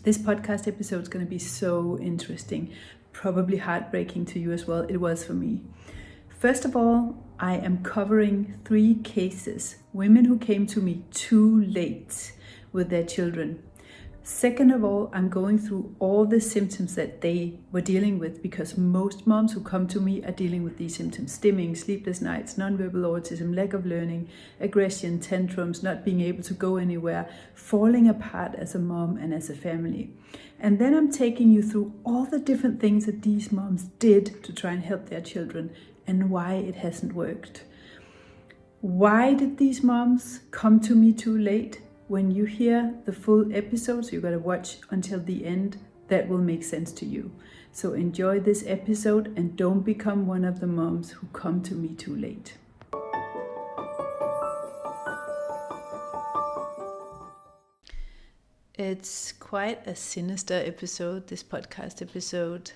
This podcast episode is going to be so interesting, probably heartbreaking to you as well. It was for me. First of all, I am covering 3 cases, women who came to me too late with their children. Second of all, I'm going through all the symptoms that they were dealing with, because most moms who come to me are dealing with these symptoms: stimming, sleepless nights, nonverbal autism, lack of learning, aggression, tantrums, not being able to go anywhere, falling apart as a mom and as a family. And then I'm taking you through all the different things that these moms did to try and help their children and why it hasn't worked. Why did these moms come to me too late? When you hear the full episode, so you gotta watch until the end, that will make sense to you. So enjoy this episode and don't become one of the moms who come to me too late. It's quite a sinister episode, this podcast episode.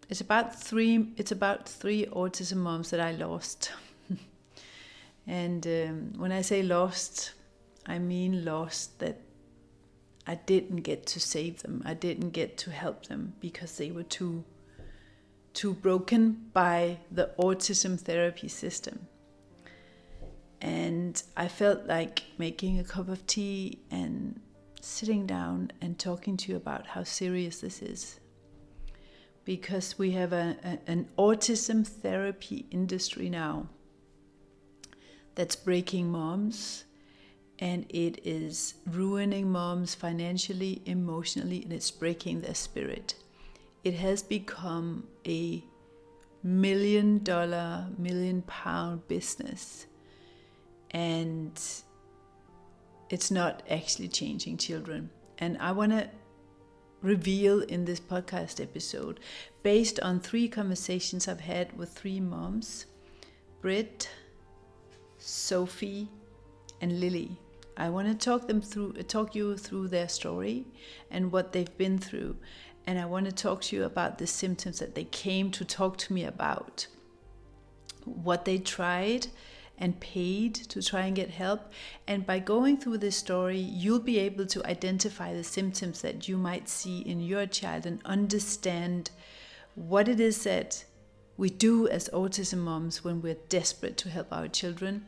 It's about three autism moms that I lost. And when I say lost, I mean lost that I didn't get to save them. I didn't get to help them because they were too broken by the autism therapy system. And I felt like making a cup of tea and sitting down and talking to you about how serious this is. Because we have an autism therapy industry now that's breaking moms, and it is ruining moms financially, emotionally, and it's breaking their spirit. It has become a $1 million, £1 million business, and it's not actually changing children. And I want to reveal in this podcast episode, based on 3 conversations I've had with 3 moms, Britt, Sophie, and Lily. I want to talk you through their story and what they've been through. And I want to talk to you about the symptoms that they came to talk to me about, what they tried and paid to try and get help. And by going through this story, you'll be able to identify the symptoms that you might see in your child and understand what it is that we do as autism moms when we're desperate to help our children.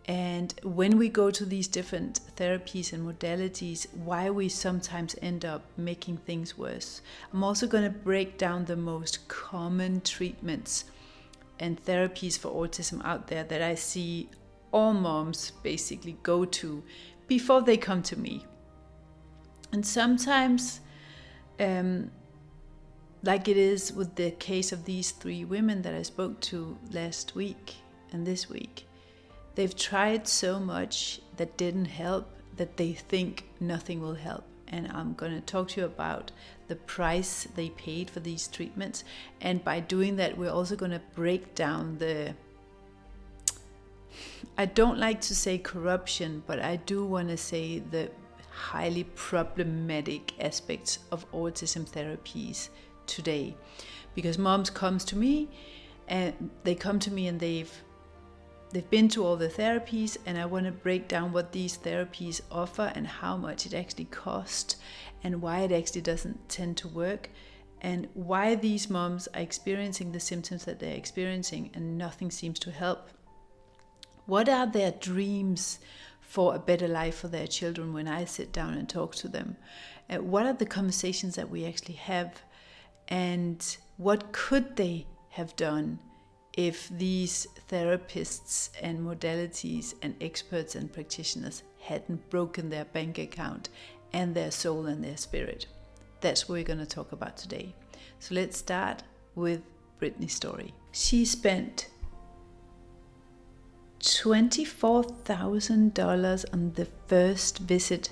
And when we go to these different therapies and modalities, why we sometimes end up making things worse. I'm also going to break down the most common treatments and therapies for autism out there that I see all moms basically go to before they come to me. And sometimes, like it is with the case of these 3 women that I spoke to last week and this week, they've tried so much that didn't help that they think nothing will help. And I'm going to talk to you about the price they paid for these treatments. And by doing that, we're also going to break down I don't like to say corruption, but I do want to say the highly problematic aspects of autism therapies today. Because moms come to me and they've been to all the therapies, and I want to break down what these therapies offer and how much it actually costs and why it actually doesn't tend to work, and why these moms are experiencing the symptoms that they're experiencing and nothing seems to help. What are their dreams for a better life for their children when I sit down and talk to them? What are the conversations that we actually have, and what could they have done if these therapists and modalities and experts and practitioners hadn't broken their bank account and their soul and their spirit? That's what we're going to talk about today. So let's start with Brittany's story. She spent $24,000 on the first visit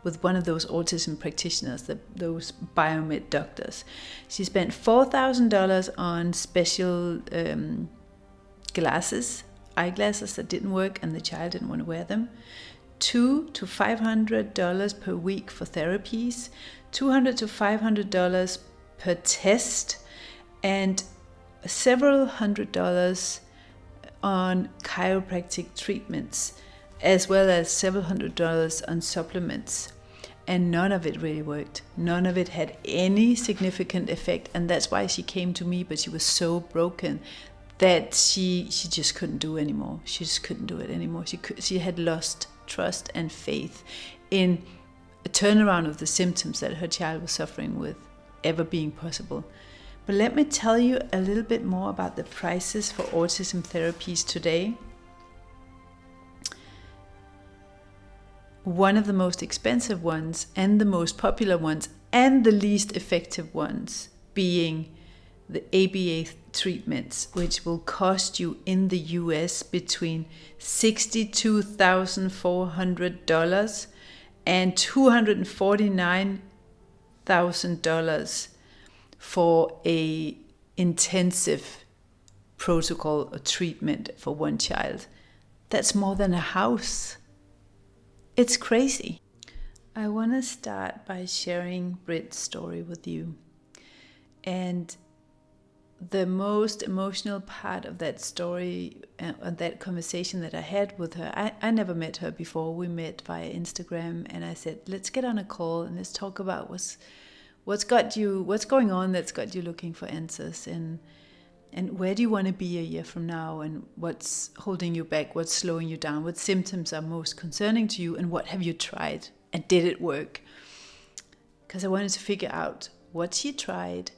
with one of those autism practitioners, those biomed doctors. She spent $4,000 on special eyeglasses that didn't work and the child didn't want to wear them. $200 to $500 per week for therapies, $200 to $500 per test, and several $100s on chiropractic treatments, as well as several $100s on supplements. And none of it really worked. None of it had any significant effect. And that's why she came to me, but she was so broken that she just couldn't do anymore. She just couldn't do it anymore. She had lost trust and faith in a turnaround of the symptoms that her child was suffering with ever being possible. But let me tell you a little bit more about the prices for autism therapies today. One of the most expensive ones and the most popular ones and the least effective ones being the ABA treatments, which will cost you in the US between $62,400 and $249,000 for a intensive protocol or treatment for one child. That's more than a house. It's crazy. I want to start by sharing Britt's story with you. And the most emotional part of that story, that conversation that I had with her, I never met her before. We met via Instagram, and I said, let's get on a call and let's talk about what's going on that's got you looking for answers, and where do you want to be a year from now, and what's holding you back, what's slowing you down, what symptoms are most concerning to you, and what have you tried, and did it work? Because I wanted to figure out what she tried,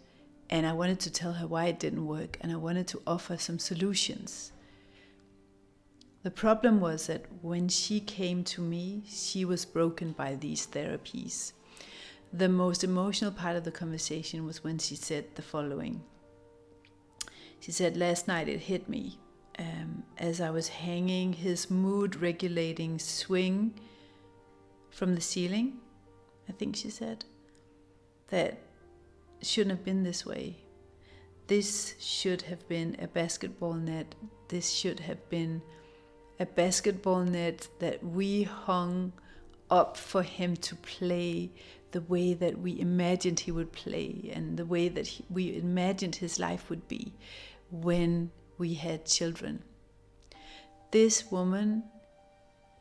and I wanted to tell her why it didn't work, and I wanted to offer some solutions. The problem was that when she came to me, she was broken by these therapies. The most emotional part of the conversation was when she said the following. She said, last night it hit me as I was hanging his mood-regulating swing from the ceiling, I think she said, that it shouldn't have been this way. This should have been a basketball net. This should have been a basketball net that we hung up for him to play the way that we imagined he would play, and the way that we imagined his life would be when we had children. This woman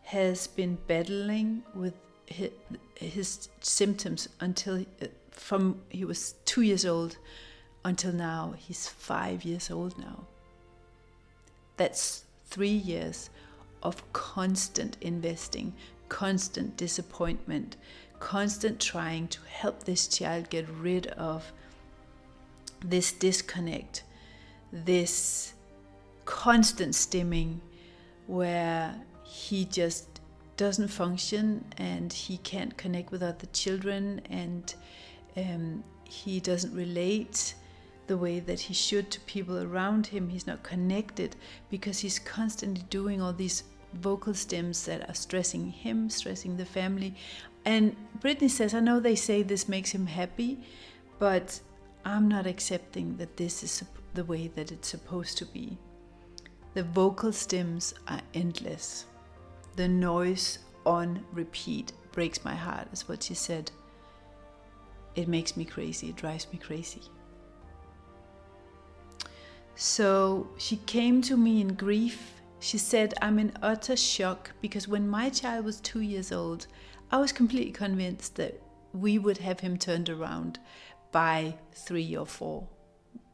has been battling with his symptoms from he was 2 years old until now. He's 5 years old now. That's 3 years of constant investing, constant disappointment, constant trying to help this child get rid of this disconnect, this constant stimming where he just doesn't function and he can't connect with other children, and he doesn't relate the way that he should to people around him. He's not connected because he's constantly doing all these vocal stims that are stressing him, stressing the family. And Brittany says, I know they say this makes him happy, but I'm not accepting that this is the way that it's supposed to be. The vocal stims are endless. The noise on repeat breaks my heart, is what she said. It makes me crazy. It drives me crazy. So she came to me in grief. She said, I'm in utter shock because when my child was 2 years old, I was completely convinced that we would have him turned around by 3 or 4.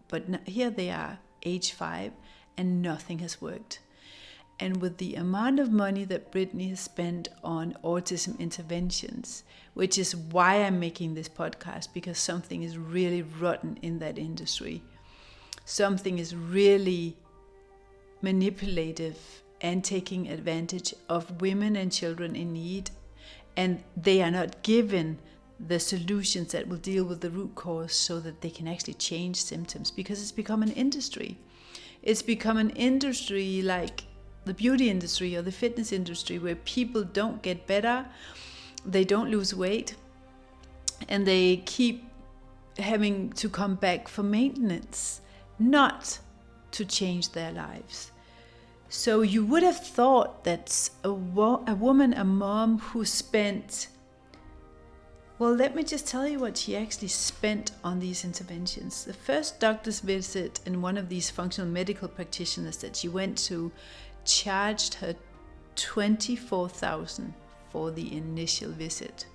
But here they are, age 5, and nothing has worked. And with the amount of money that Brittany has spent on autism interventions, which is why I'm making this podcast, because something is really rotten in that industry. Something is really manipulative and taking advantage of women and children in need, and they are not given the solutions that will deal with the root cause so that they can actually change symptoms, because it's become an industry. It's become an industry like the beauty industry or the fitness industry, where people don't get better, they don't lose weight, and they keep having to come back for maintenance, not to change their lives. So you would have thought that a woman, a mom who spent, well, let me just tell you what she actually spent on these interventions. The first doctor's visit in one of these functional medical practitioners that she went to charged her $24,000 for the initial visit.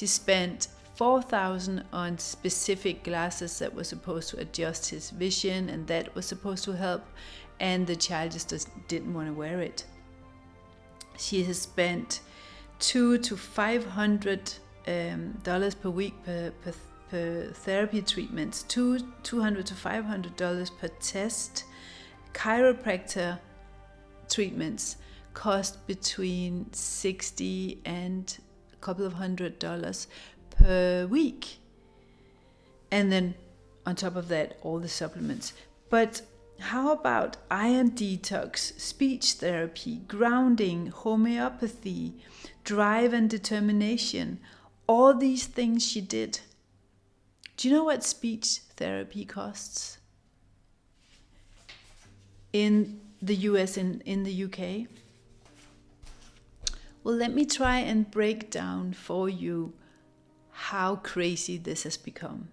She spent $4,000 on specific glasses that were supposed to adjust his vision, and that was supposed to help, and the child just didn't want to wear it. She has spent $200 to $500 per week per therapy treatments, $200 to $500 per test. Chiropractor treatments cost between $60 and a couple of $100 per week. And then on top of that, all the supplements. But how about iron detox, speech therapy, grounding, homeopathy, drive and determination? All these things she did. Do you know what speech therapy costs? In the US and in the UK? Well, let me try and break down for you how crazy this has become.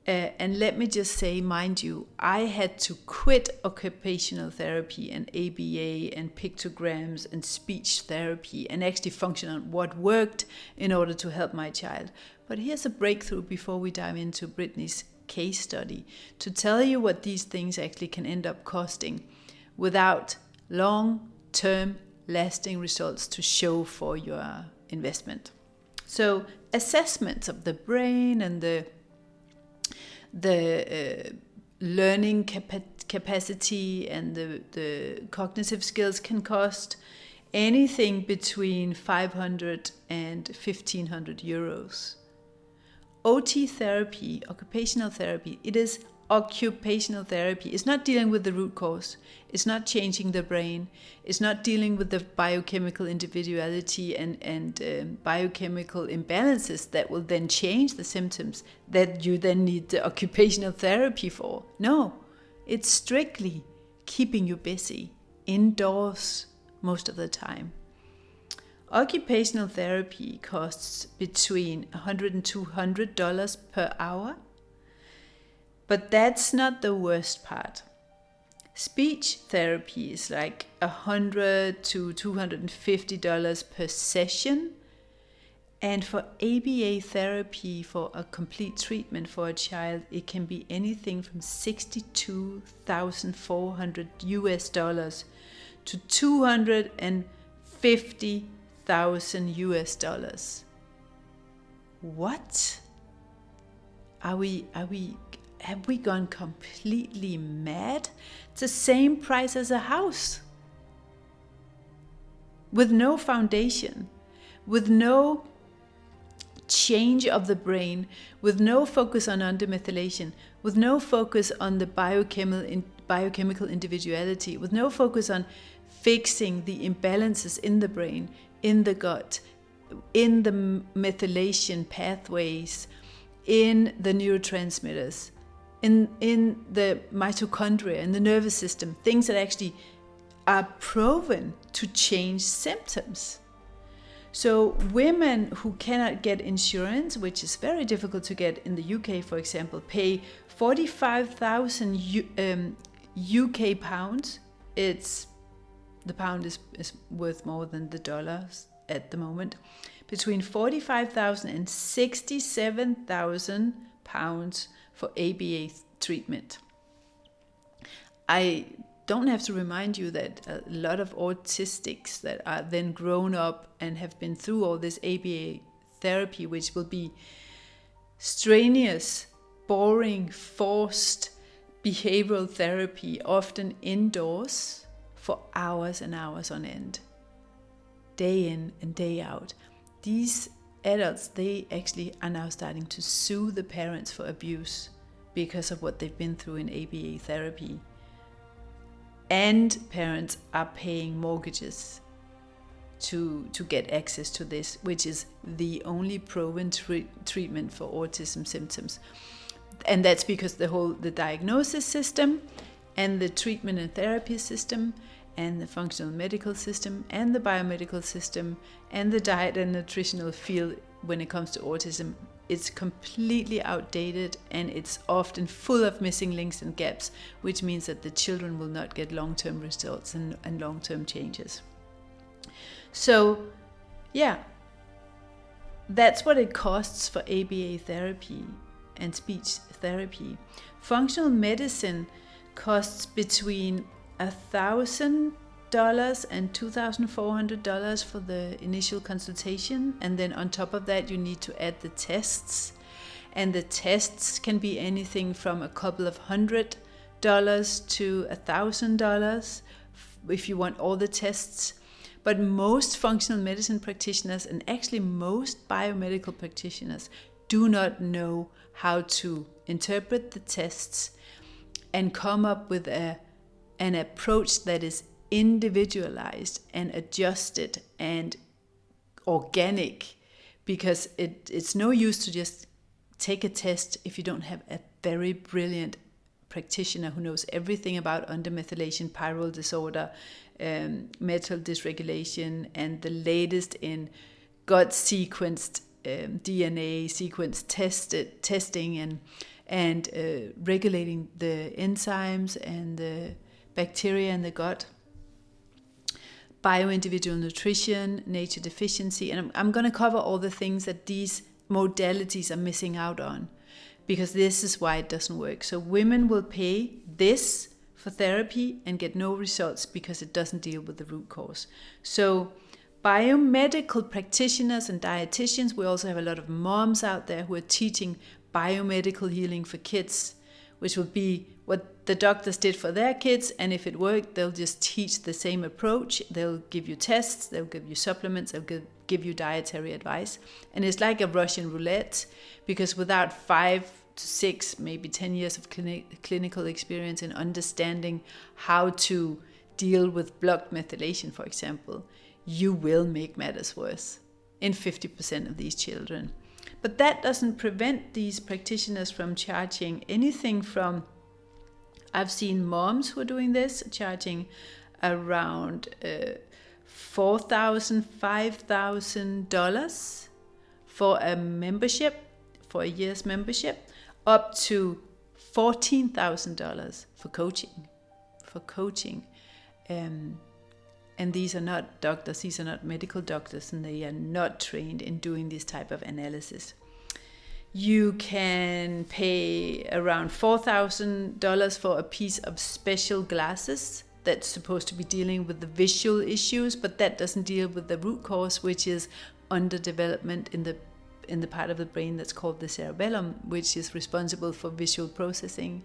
And let me just say, mind you, I had to quit occupational therapy and ABA and pictograms and speech therapy and actually function on what worked in order to help my child. But here's a breakthrough before we dive into Brittany's case study to tell you what these things actually can end up costing without long-term lasting results to show for your investment. So assessments of the brain and the learning capacity and the cognitive skills can cost anything between 500 and 1,500 euros. OT therapy, occupational therapy, it is occupational therapy. It's not dealing with the root cause. It's not changing the brain. It's not dealing with the biochemical individuality and biochemical imbalances that will then change the symptoms that you then need the occupational therapy for. No, it's strictly keeping you busy, indoors most of the time. Occupational therapy costs between $100 and $200 per hour. But that's not the worst part. Speech therapy is like $100 to $250 per session. And for ABA therapy, for a complete treatment for a child, it can be anything from $62,400 to $250,000. What? Have we gone completely mad? It's the same price as a house. With no foundation, with no change of the brain, with no focus on undermethylation, with no focus on the biochemical individuality, with no focus on fixing the imbalances in the brain, in the gut, in the methylation pathways, in the neurotransmitters, in the mitochondria, in the nervous system, things that actually are proven to change symptoms. So women who cannot get insurance, which is very difficult to get in the UK, for example, pay 45,000 UK pounds. The pound is worth more than the dollars at the moment. Between 45,000 and 67,000 pounds for ABA treatment. I don't have to remind you that a lot of autistics that are then grown up and have been through all this ABA therapy, which will be strenuous, boring, forced behavioral therapy, often indoors for hours and hours on end, day in and day out. These adults, they actually are now starting to sue the parents for abuse because of what they've been through in ABA therapy. And parents are paying mortgages to get access to this, which is the only proven treatment for autism symptoms. And that's because the diagnosis system and the treatment and therapy system and the functional medical system and the biomedical system and the diet and nutritional field when it comes to autism, it's completely outdated, and it's often full of missing links and gaps, which means that the children will not get long-term results and long-term changes. So, yeah, that's what it costs for ABA therapy and speech therapy. Functional medicine costs between $1,000 and $2,400 for the initial consultation, and then on top of that you need to add the tests, and the tests can be anything from a couple of $100 to $1,000 if you want all the tests. But most functional medicine practitioners, and actually most biomedical practitioners, do not know how to interpret the tests and come up with an approach that is individualized and adjusted and organic, because it's no use to just take a test if you don't have a very brilliant practitioner who knows everything about undermethylation, pyrrole disorder, metal dysregulation, and the latest in gut sequenced DNA sequence testing and regulating the enzymes and the bacteria in the gut, bio-individual nutrition, nature deficiency, and I'm going to cover all the things that these modalities are missing out on, because this is why it doesn't work. So women will pay this for therapy and get no results because it doesn't deal with the root cause. So biomedical practitioners and dietitians, we also have a lot of moms out there who are teaching biomedical healing for kids, which will be what the doctors did for their kids, and if it worked, they'll just teach the same approach. They'll give you tests, they'll give you supplements, they'll give you dietary advice. And it's like a Russian roulette, because without 5 to 6, maybe 10 years of clinical experience in understanding how to deal with blocked methylation, for example, you will make matters worse in 50% of these children. But that doesn't prevent these practitioners from charging anything from, I've seen moms who are doing this, charging around $4,000, $5,000 for a membership, for a year's membership, up to $14,000 for coaching. And these are not doctors, these are not medical doctors, and they are not trained in doing this type of analysis. You can pay around $4,000 for a piece of special glasses that's supposed to be dealing with the visual issues, but that doesn't deal with the root cause, which is underdevelopment in the part of the brain that's called the cerebellum, which is responsible for visual processing,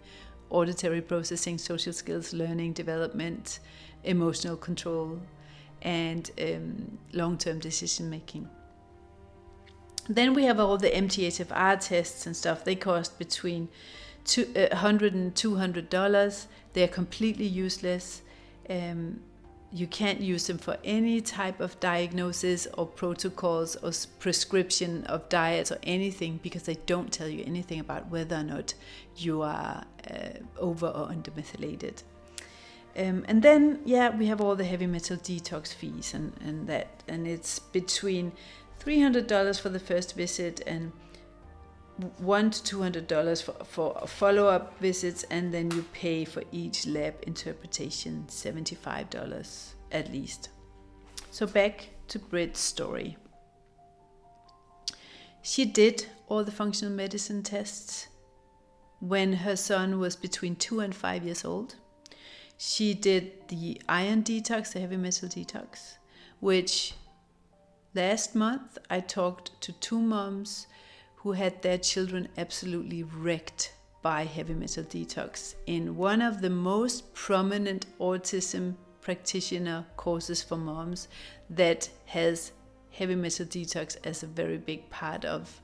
auditory processing, social skills, learning, development, emotional control, and long-term decision making. Then we have all the MTHFR tests and stuff. They cost between $100 and $200. They're completely useless. You can't use them for any type of diagnosis or protocols or prescription of diets or anything, because they don't tell you anything about whether or not you are over or under methylated. And then, we have all the heavy metal detox fees and it's between $300 for the first visit and $100 to $200 for follow-up visits, and then you pay for each lab interpretation $75 at least. So back to Britt's story. She did all the functional medicine tests when her son was between 2 and 5 years old. She did the iron detox, the heavy metal detox, which last month I talked to 2 moms who had their children absolutely wrecked by heavy metal detox in one of the most prominent autism practitioner courses for moms that has heavy metal detox as a very big part of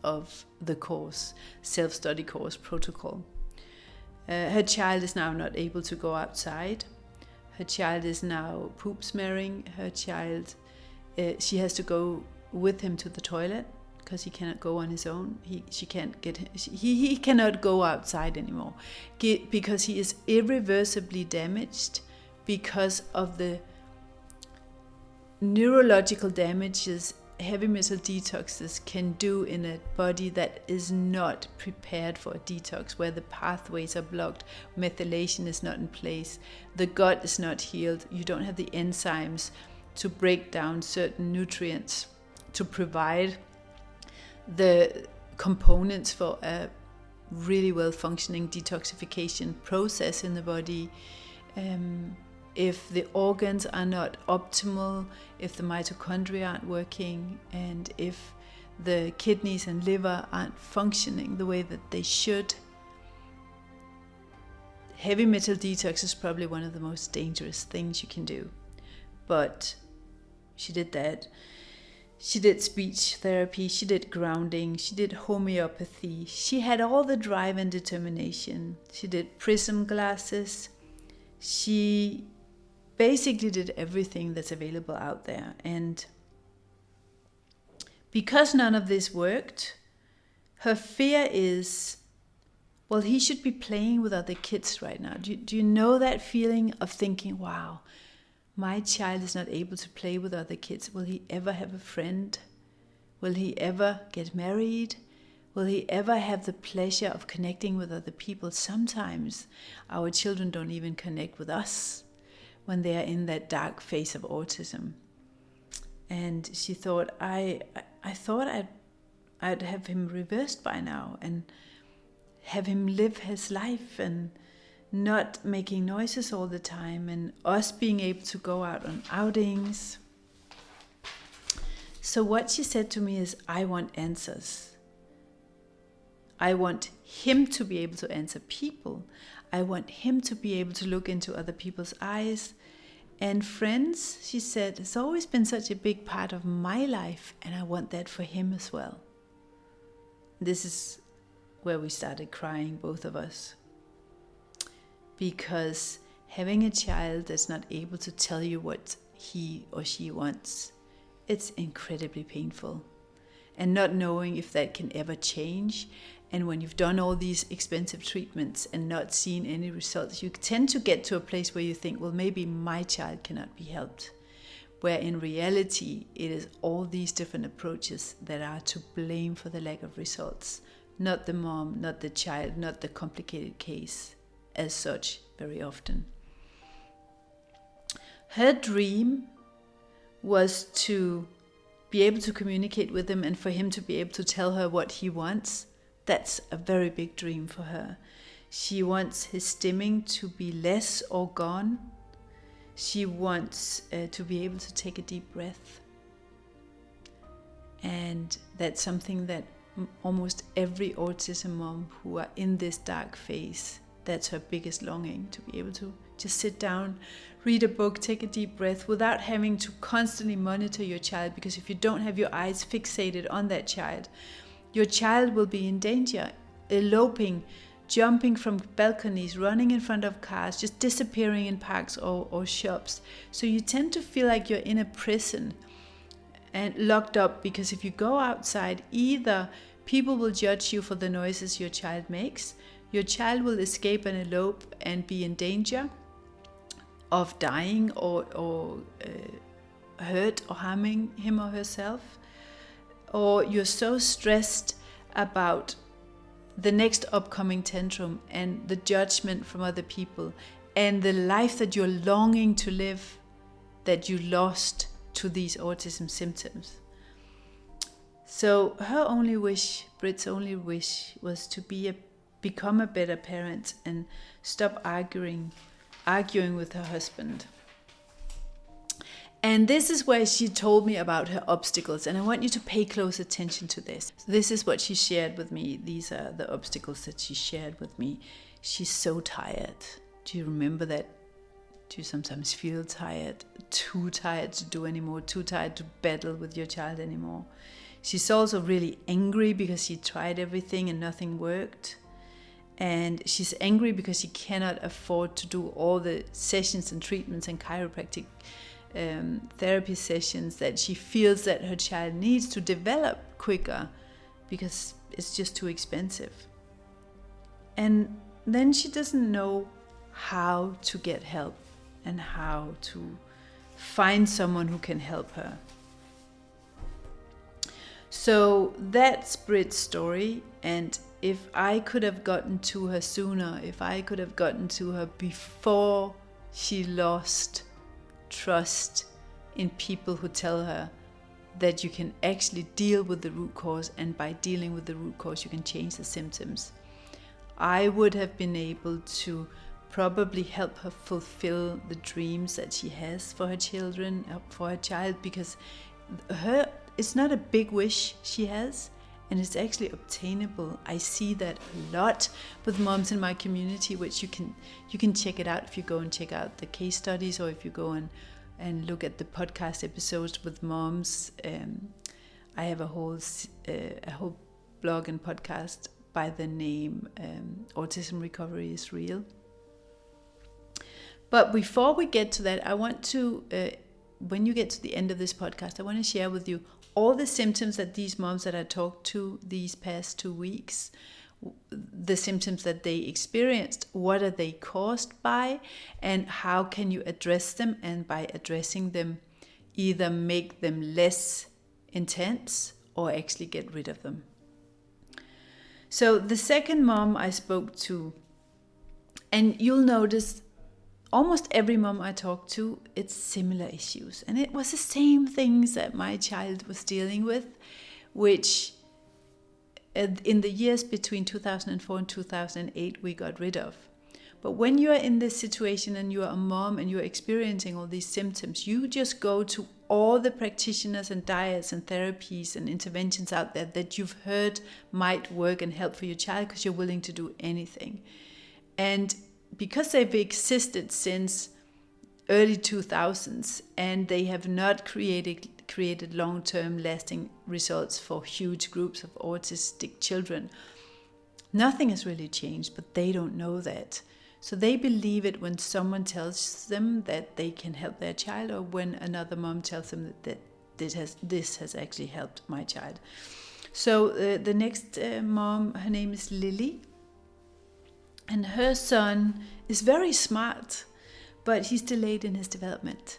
the course, self-study course protocol. Her child is now not able to go outside. Her child is now poop smearing. Her child, she has to go with him to the toilet because he cannot go on his own. He cannot go outside anymore because he is irreversibly damaged because of the neurological damages heavy metal detoxes can do in a body that is not prepared for a detox, where the pathways are blocked, methylation is not in place, the gut is not healed, you don't have the enzymes to break down certain nutrients to provide the components for a really well functioning detoxification process in the body. If the organs are not optimal, if the mitochondria aren't working, and if the kidneys and liver aren't functioning the way that they should, heavy metal detox is probably one of the most dangerous things you can do. But she did that. She did speech therapy, she did grounding, she did homeopathy. She had all the drive and determination. She did prism glasses. She basically did everything that's available out there. And because none of this worked, her fear is, well, he should be playing with other kids right now. Do you know that feeling of thinking, wow, my child is not able to play with other kids. Will he ever have a friend? Will he ever get married? Will he ever have the pleasure of connecting with other people? Sometimes our children don't even connect with us when they are in that dark phase of autism. And she thought, I thought I'd have him reversed by now and have him live his life and not making noises all the time, and us being able to go out on outings. So what she said to me is, I want answers. I want him to be able to answer people. I want him to be able to look into other people's eyes. And friends, she said, it's always been such a big part of my life, and I want that for him as well. This is where we started crying, both of us. Because having a child that's not able to tell you what he or she wants, it's incredibly painful. And not knowing if that can ever change. And when you've done all these expensive treatments and not seen any results, you tend to get to a place where you think, well, maybe my child cannot be helped. Where in reality, it is all these different approaches that are to blame for the lack of results. Not the mom, not the child, not the complicated case as such very often. Her dream was to be able to communicate with him and for him to be able to tell her what he wants. That's a very big dream for her. She wants his stimming to be less or gone. She wants to be able to take a deep breath. And that's something that almost every autism mom who are in this dark phase, that's her biggest longing, to be able to just sit down, read a book, take a deep breath without having to constantly monitor your child. Because if you don't have your eyes fixated on that child, your child will be in danger, eloping, jumping from balconies, running in front of cars, just disappearing in parks or shops. So you tend to feel like you're in a prison and locked up, because if you go outside, either people will judge you for the noises your child makes, your child will escape and elope and be in danger of dying or hurt or harming him or herself, or you're so stressed about the next upcoming tantrum and the judgment from other people and the life that you're longing to live that you lost to these autism symptoms. So her only wish, Brit's only wish, was to become a better parent and stop arguing with her husband. And this is where she told me about her obstacles, and I want you to pay close attention to this. This is what she shared with me. These are the obstacles that she shared with me. She's so tired. Do you remember that? Do you sometimes feel tired? Too tired to do anymore? Too tired to battle with your child anymore? She's also really angry because she tried everything and nothing worked. And she's angry because she cannot afford to do all the sessions and treatments and chiropractic therapy sessions that she feels that her child needs to develop quicker, because it's just too expensive. And then she doesn't know how to get help and how to find someone who can help her. So that's Brit's story, and if I could have gotten to her sooner, if I could have gotten to her before she lost trust in people who tell her that you can actually deal with the root cause, and by dealing with the root cause you can change the symptoms. I would have been able to probably help her fulfill the dreams that she has for her children, for her child, because it's not a big wish she has, and it's actually obtainable. I see that a lot with moms in my community, which you can check it out if you go and check out the case studies, or if you go and look at the podcast episodes with moms. I have a whole blog and podcast by the name Autism Recovery is Real. But before we get to that, I want to, when you get to the end of this podcast, I want to share with you all the symptoms that these moms that I talked to these past 2 weeks, the symptoms that they experienced, what are they caused by, and how can you address them, and by addressing them, either make them less intense or actually get rid of them. So the second mom I spoke to, and you'll notice almost every mom I talked to, it's similar issues. And it was the same things that my child was dealing with, which in the years between 2004 and 2008 we got rid of. But when you are in this situation and you are a mom and you're experiencing all these symptoms, you just go to all the practitioners and diets and therapies and interventions out there that you've heard might work and help for your child, because you're willing to do anything. And because they've existed since early 2000s, and they have not created long-term lasting results for huge groups of autistic children, nothing has really changed, but they don't know that. So they believe it when someone tells them that they can help their child, or when another mom tells them that this has actually helped my child. So the next mom, her name is Lily, and her son is very smart, but he's delayed in his development.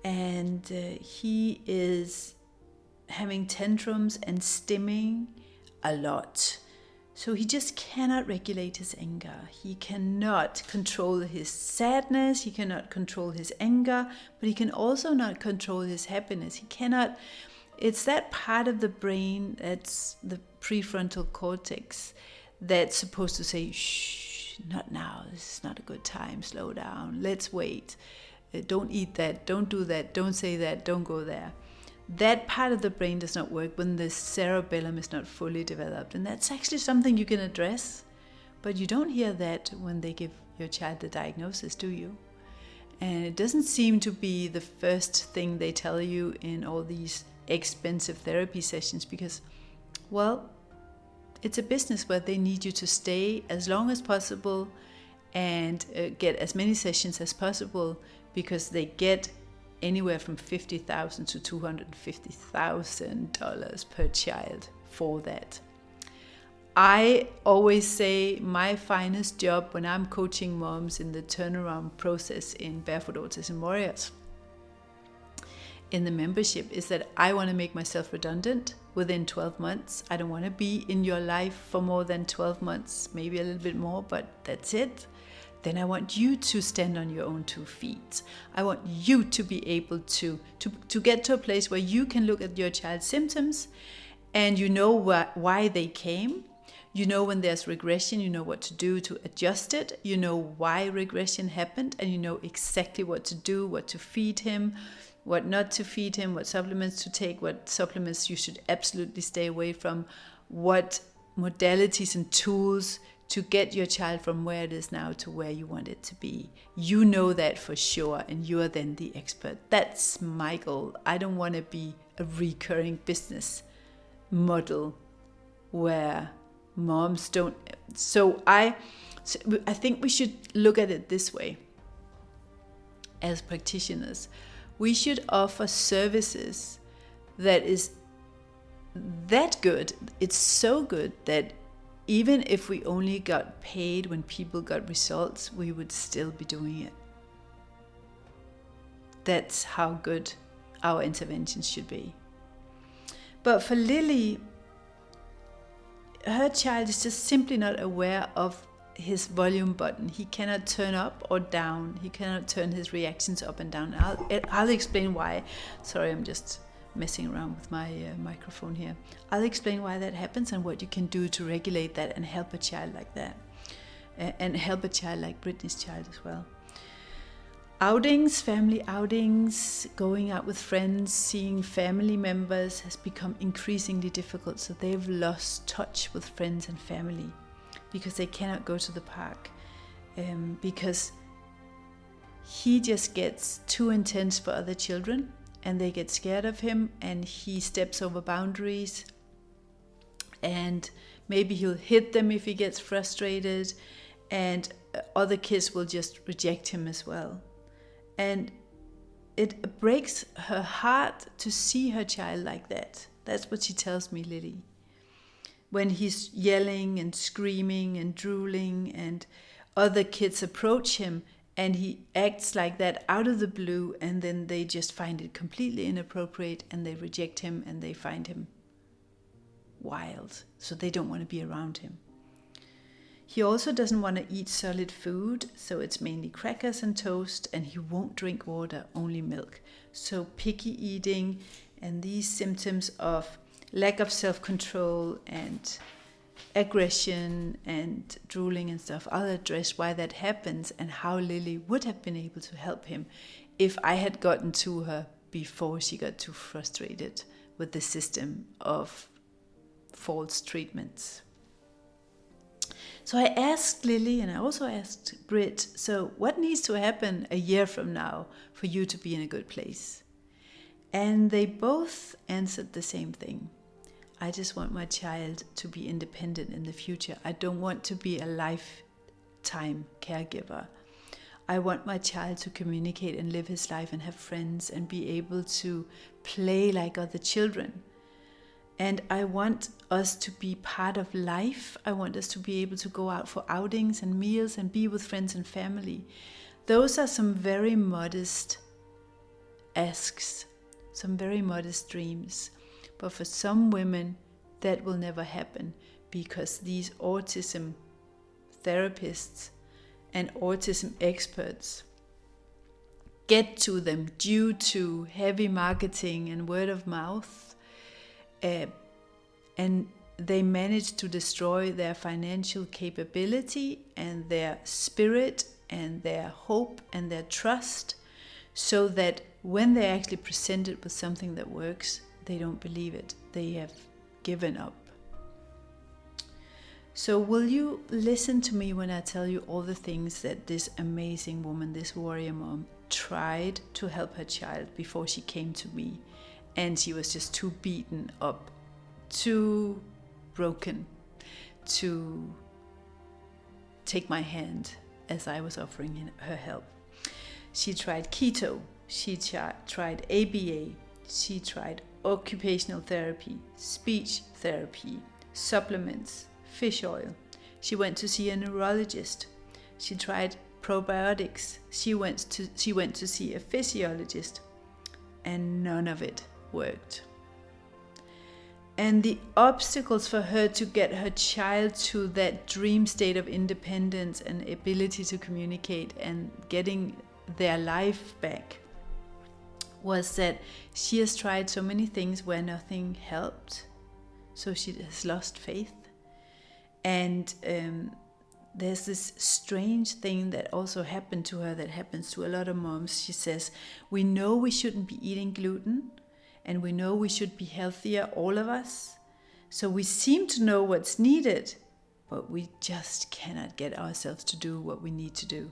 And he is having tantrums and stimming a lot. So he just cannot regulate his anger. He cannot control his sadness. He cannot control his anger, but he can also not control his happiness. He cannot. It's that part of the brain, that's the prefrontal cortex, that's supposed to say, shh, not now. This is not a good time. Slow down. Let's wait. Don't eat that. Don't do that. Don't say that. Don't go there. That part of the brain does not work when the cerebellum is not fully developed. And that's actually something you can address. But you don't hear that when they give your child the diagnosis, do you? And it doesn't seem to be the first thing they tell you in all these expensive therapy sessions, because, well, it's a business where they need you to stay as long as possible and get as many sessions as possible, because they get anywhere from $50,000 to $250,000 per child for that. I always say my finest job when I'm coaching moms in the turnaround process in Barefoot Autism Warriors in the membership is that I want to make myself redundant within 12 months. I don't want to be in your life for more than 12 months, maybe a little bit more, but that's it. Then I want you to stand on your own 2 feet. I want you to be able to get to a place where you can look at your child's symptoms and you know why they came. You know when there's regression, you know what to do to adjust it. You know why regression happened, and you know exactly what to do, what to feed him, what not to feed him, what supplements to take, what supplements you should absolutely stay away from, what modalities and tools to get your child from where it is now to where you want it to be. You know that for sure, and you are then the expert. That's my goal. I don't want to be a recurring business model where moms don't. So I think we should look at it this way. As practitioners, we should offer services that is that good. It's so good that even if we only got paid when people got results, we would still be doing it. That's how good our interventions should be. But for Lily, her child is just simply not aware of his volume button. He cannot turn up or down. He cannot turn his reactions up and down. I'll explain why. Sorry, I'm just messing around with my microphone here. I'll explain why that happens and what you can do to regulate that and help a child like that. And help a child like Brittany's child as well. Outings, family outings, going out with friends, seeing family members has become increasingly difficult. So they've lost touch with friends and family because they cannot go to the park. Because he just gets too intense for other children and they get scared of him and he steps over boundaries and maybe he'll hit them if he gets frustrated, and other kids will just reject him as well. And it breaks her heart to see her child like that. That's what she tells me, Lily. When he's yelling and screaming and drooling and other kids approach him and he acts like that out of the blue, and then they just find it completely inappropriate and they reject him and they find him wild. So they don't want to be around him. He also doesn't want to eat solid food, so it's mainly crackers and toast, and he won't drink water, only milk. So picky eating and these symptoms of lack of self-control and aggression and drooling and stuff, I'll address why that happens and how Lily would have been able to help him if I had gotten to her before she got too frustrated with the system of false treatments. So I asked Lily and I also asked Britt, so what needs to happen a year from now for you to be in a good place? And they both answered the same thing. I just want my child to be independent in the future. I don't want to be a lifetime caregiver. I want my child to communicate and live his life and have friends and be able to play like other children. And I want us to be part of life. I want us to be able to go out for outings and meals and be with friends and family. Those are some very modest asks, some very modest dreams. But for some women, that will never happen because these autism therapists and autism experts get to them due to heavy marketing and word of mouth. And they manage to destroy their financial capability and their spirit and their hope and their trust, so that when they're actually presented with something that works, they don't believe it. They have given up. So will you listen to me when I tell you all the things that this amazing woman, this warrior mom, tried to help her child before she came to me? And she was just too beaten up, too broken to take my hand as I was offering her help. She tried keto, she tried ABA, she tried occupational therapy, speech therapy, supplements, fish oil. She went to see a neurologist. She tried probiotics. She went to see a physiologist, and none of it worked. And the obstacles for her to get her child to that dream state of independence and ability to communicate and getting their life back was that she has tried so many things where nothing helped. So she has lost faith. And there's this strange thing that also happened to her that happens to a lot of moms. She says, we know we shouldn't be eating gluten, and we know we should be healthier, all of us. So we seem to know what's needed, but we just cannot get ourselves to do what we need to do.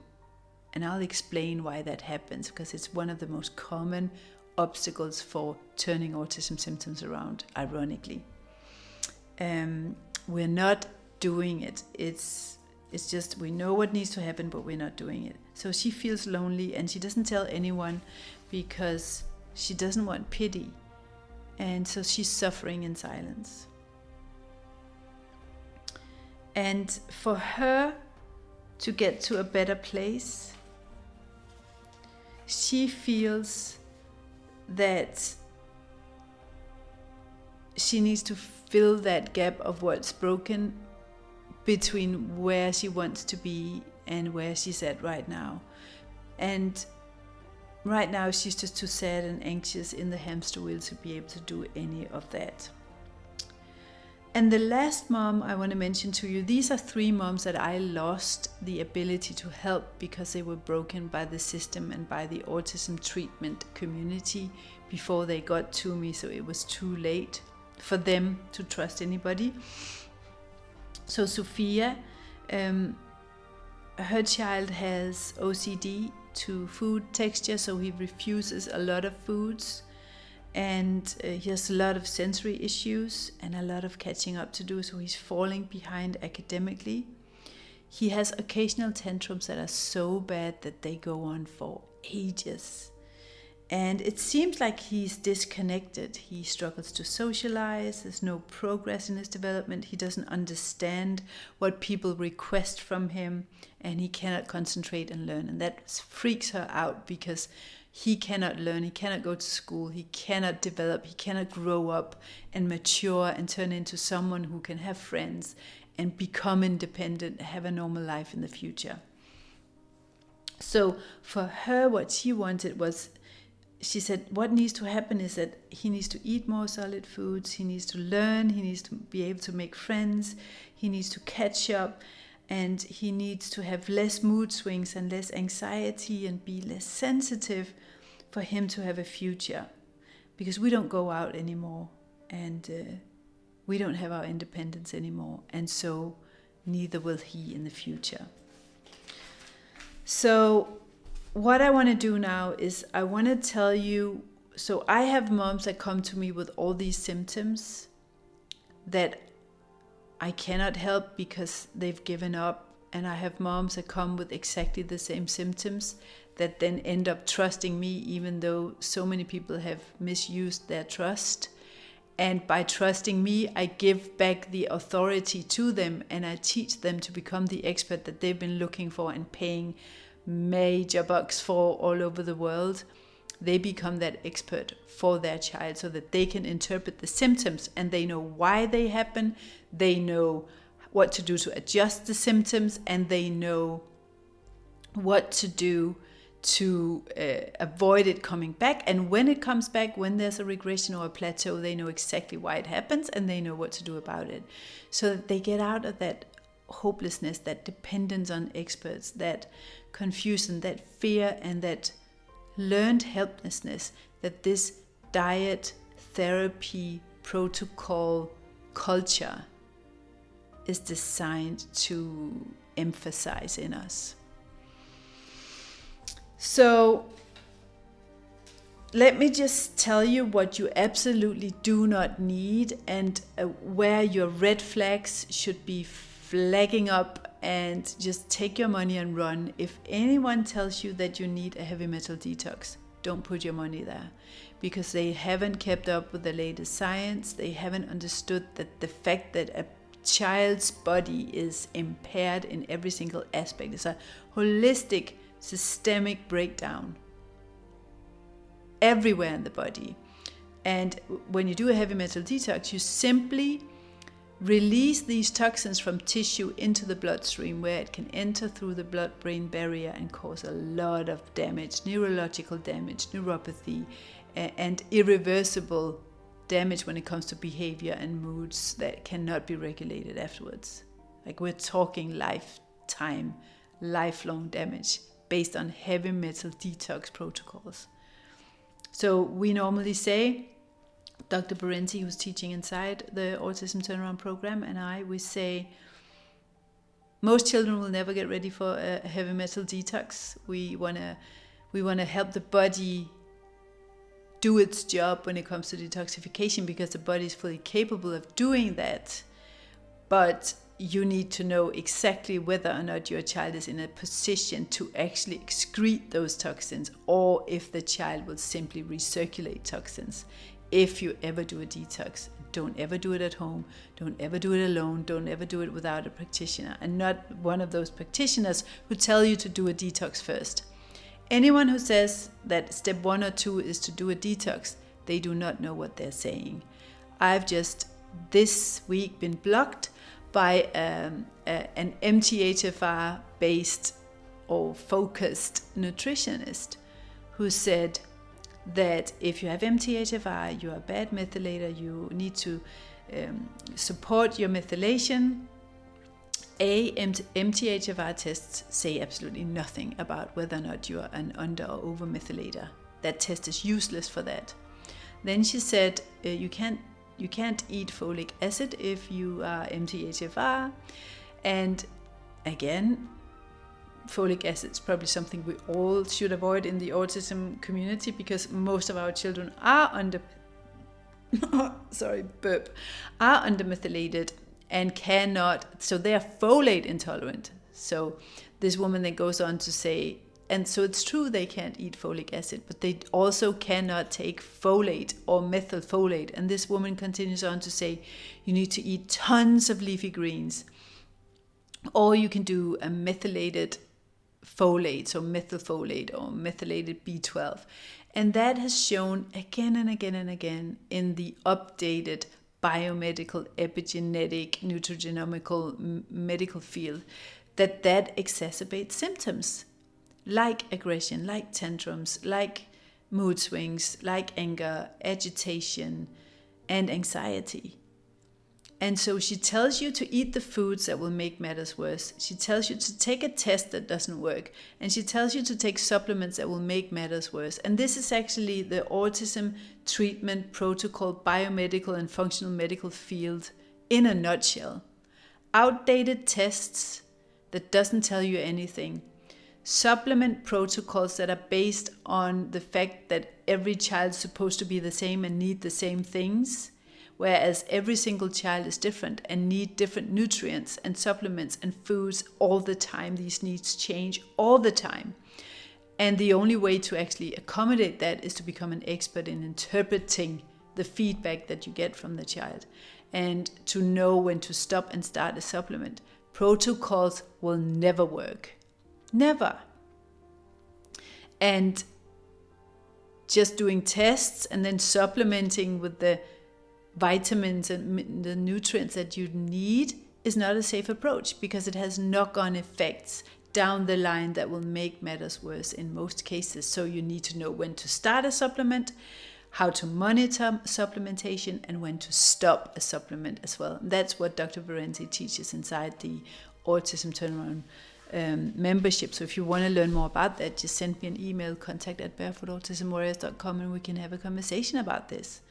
And I'll explain why that happens, because it's one of the most common obstacles for turning autism symptoms around, ironically. We're not doing it. It's just we know what needs to happen, but we're not doing it. So she feels lonely, and she doesn't tell anyone because she doesn't want pity. And so she's suffering in silence. And for her to get to a better place, she feels that she needs to fill that gap of what's broken between where she wants to be and where she's at right now. And right now she's just too sad and anxious in the hamster wheel to be able to do any of that. And the last mom I want to mention to you, these are 3 moms that I lost the ability to help because they were broken by the system and by the autism treatment community before they got to me, so it was too late for them to trust anybody. So Sophia, her child has OCD to food texture, so he refuses a lot of foods. And he has a lot of sensory issues and a lot of catching up to do, so he's falling behind academically. He has occasional tantrums that are so bad that they go on for ages. And it seems like he's disconnected. He struggles to socialize, there's no progress in his development, he doesn't understand what people request from him, and he cannot concentrate and learn. And that freaks her out because he cannot learn, he cannot go to school, he cannot develop, he cannot grow up and mature and turn into someone who can have friends and become independent, have a normal life in the future. So for her, what she wanted was, she said, what needs to happen is that he needs to eat more solid foods, he needs to learn, he needs to be able to make friends, he needs to catch up, and he needs to have less mood swings and less anxiety and be less sensitive for him to have a future. Because we don't go out anymore, and we don't have our independence anymore, and so neither will he in the future. So what I want to do now is I want to tell you, so I have moms that come to me with all these symptoms that I cannot help because they've given up, and I have moms that come with exactly the same symptoms that then end up trusting me, even though so many people have misused their trust. And by trusting me, I give back the authority to them, and I teach them to become the expert that they've been looking for and paying major bucks for all over the world. They become that expert for their child so that they can interpret the symptoms, and they know why they happen, they know what to do to adjust the symptoms, and they know what to do to avoid it coming back. And when it comes back, when there's a regression or a plateau, they know exactly why it happens, and they know what to do about it, so that they get out of that hopelessness, that dependence on experts, that confusion, that fear, and that learned helplessness that this diet, therapy, protocol, culture is designed to emphasize in us. So let me just tell you what you absolutely do not need, and where your red flags should be flagging up, and just take your money and run. If anyone tells you that you need a heavy metal detox, don't put your money there, because they haven't kept up with the latest science. They haven't understood that the fact that a child's body is impaired in every single aspect is a holistic, systemic breakdown everywhere in the body. And when you do a heavy metal detox, you simply release these toxins from tissue into the bloodstream, where it can enter through the blood-brain barrier and cause a lot of damage, neurological damage, neuropathy, and irreversible damage when it comes to behavior and moods that cannot be regulated afterwards. Like, we're talking lifetime, lifelong damage based on heavy metal detox protocols. So we normally say, Dr. Berenti, who's teaching inside the Autism Turnaround Program, and we say, most children will never get ready for a heavy metal detox. We want to help the body do its job when it comes to detoxification, because the body is fully capable of doing that. But you need to know exactly whether or not your child is in a position to actually excrete those toxins, or if the child will simply recirculate toxins. If you ever do a detox, don't ever do it at home, don't ever do it alone, don't ever do it without a practitioner, and not one of those practitioners who tell you to do a detox first. Anyone who says that step 1 or 2 is to do a detox, they do not know what they're saying. I've just this week been blocked by an MTHFR based or focused nutritionist who said that if you have MTHFR, you're a bad methylator, you need to support your methylation. MTHFR tests say absolutely nothing about whether or not you are an under or over methylator. That test is useless for that. Then she said you can't eat folic acid if you are MTHFR. And again, folic acid is probably something we all should avoid in the autism community, because most of our children are undermethylated and cannot, so they are folate intolerant. So this woman then goes on to say, and so it's true they can't eat folic acid, but they also cannot take folate or methylfolate. And this woman continues on to say, you need to eat tons of leafy greens, or you can do a methylated folate, so methylfolate or methylated B12. And that has shown again and again and again in the updated biomedical, epigenetic, nutrigenomical medical field that exacerbates symptoms like aggression, like tantrums, like mood swings, like anger, agitation, and anxiety. And so she tells you to eat the foods that will make matters worse. She tells you to take a test that doesn't work. And she tells you to take supplements that will make matters worse. And this is actually the autism treatment protocol, biomedical and functional medical field in a nutshell. Outdated tests that doesn't tell you anything. Supplement protocols that are based on the fact that every child's supposed to be the same and need the same things, whereas every single child is different and need different nutrients and supplements and foods all the time. These needs change all the time. And the only way to actually accommodate that is to become an expert in interpreting the feedback that you get from the child and to know when to stop and start a supplement. Protocols will never work. Never. And just doing tests and then supplementing with the vitamins and the nutrients that you need is not a safe approach, because it has knock-on effects down the line that will make matters worse in most cases. So you need to know when to start a supplement, how to monitor supplementation, and when to stop a supplement as well. That's what Dr. Berenti teaches inside the Autism Turnaround membership. So if you want to learn more about that, just send me an email, contact@barefootautismwarriors.com, and we can have a conversation about this.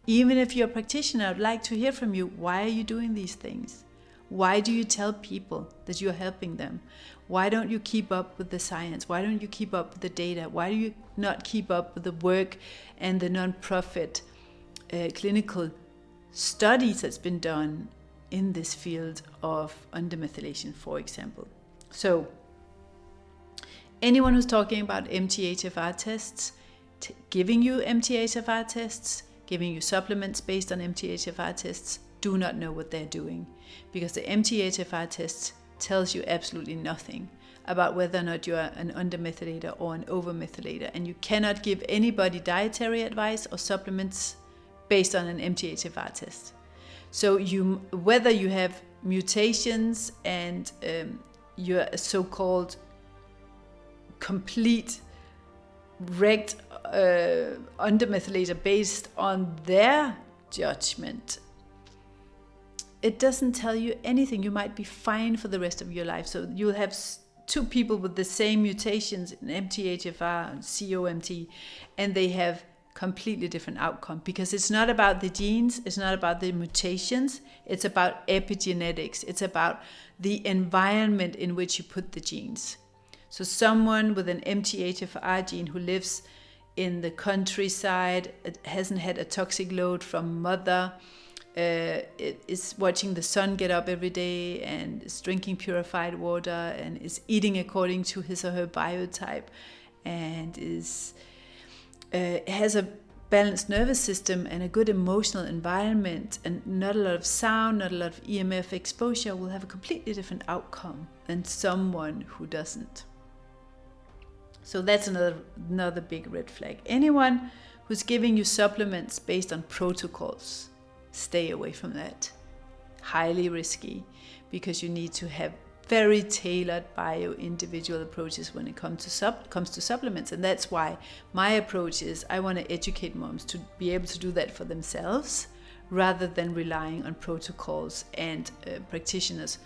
Even if you're a practitioner, I'd like to hear from you. Why are you doing these things? Why do you tell people that you're helping them? Why don't you keep up with the science? Why don't you keep up with the data? Why do you not keep up with the work and the non-profit clinical studies that's been done in this field of undermethylation, for example? So anyone who's talking about MTHFR tests, giving you MTHFR tests, giving you supplements based on MTHFR tests, do not know what they're doing, because the MTHFR test tells you absolutely nothing about whether or not you are an undermethylator or an overmethylator, and you cannot give anybody dietary advice or supplements based on an MTHFR test. So whether you have mutations and you're a so-called complete wrecked undermethylator based on their judgment, it doesn't tell you anything. You might be fine for the rest of your life. So you'll have two people with the same mutations in MTHFR and COMT, and they have completely different outcome, because it's not about the genes, it's not about the mutations, it's about epigenetics, it's about the environment in which you put the genes. So someone with an MTHFR gene who lives in the countryside, hasn't had a toxic load from mother, is watching the sun get up every day and is drinking purified water and is eating according to his or her biotype and has a balanced nervous system and a good emotional environment and not a lot of sound, not a lot of EMF exposure, will have a completely different outcome than someone who doesn't. So that's another big red flag. Anyone who's giving you supplements based on protocols, stay away from that. Highly risky, because you need to have very tailored bio-individual approaches when it comes to supplements. And that's why my approach is I want to educate moms to be able to do that for themselves rather than relying on protocols and practitioners,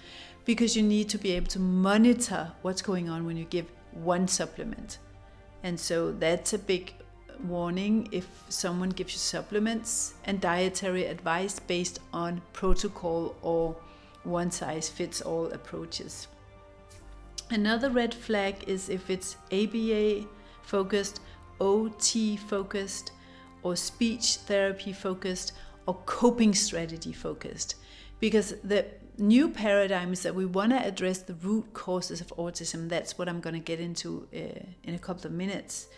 because you need to be able to monitor what's going on when you give one supplement. And so that's a big warning if someone gives you supplements and dietary advice based on protocol or one-size-fits-all approaches. Another red flag is if it's ABA focused, OT focused, or speech therapy focused, or coping strategy focused. Because the new paradigm is that we want to address the root causes of autism. That's what I'm going to get into in a couple of minutes.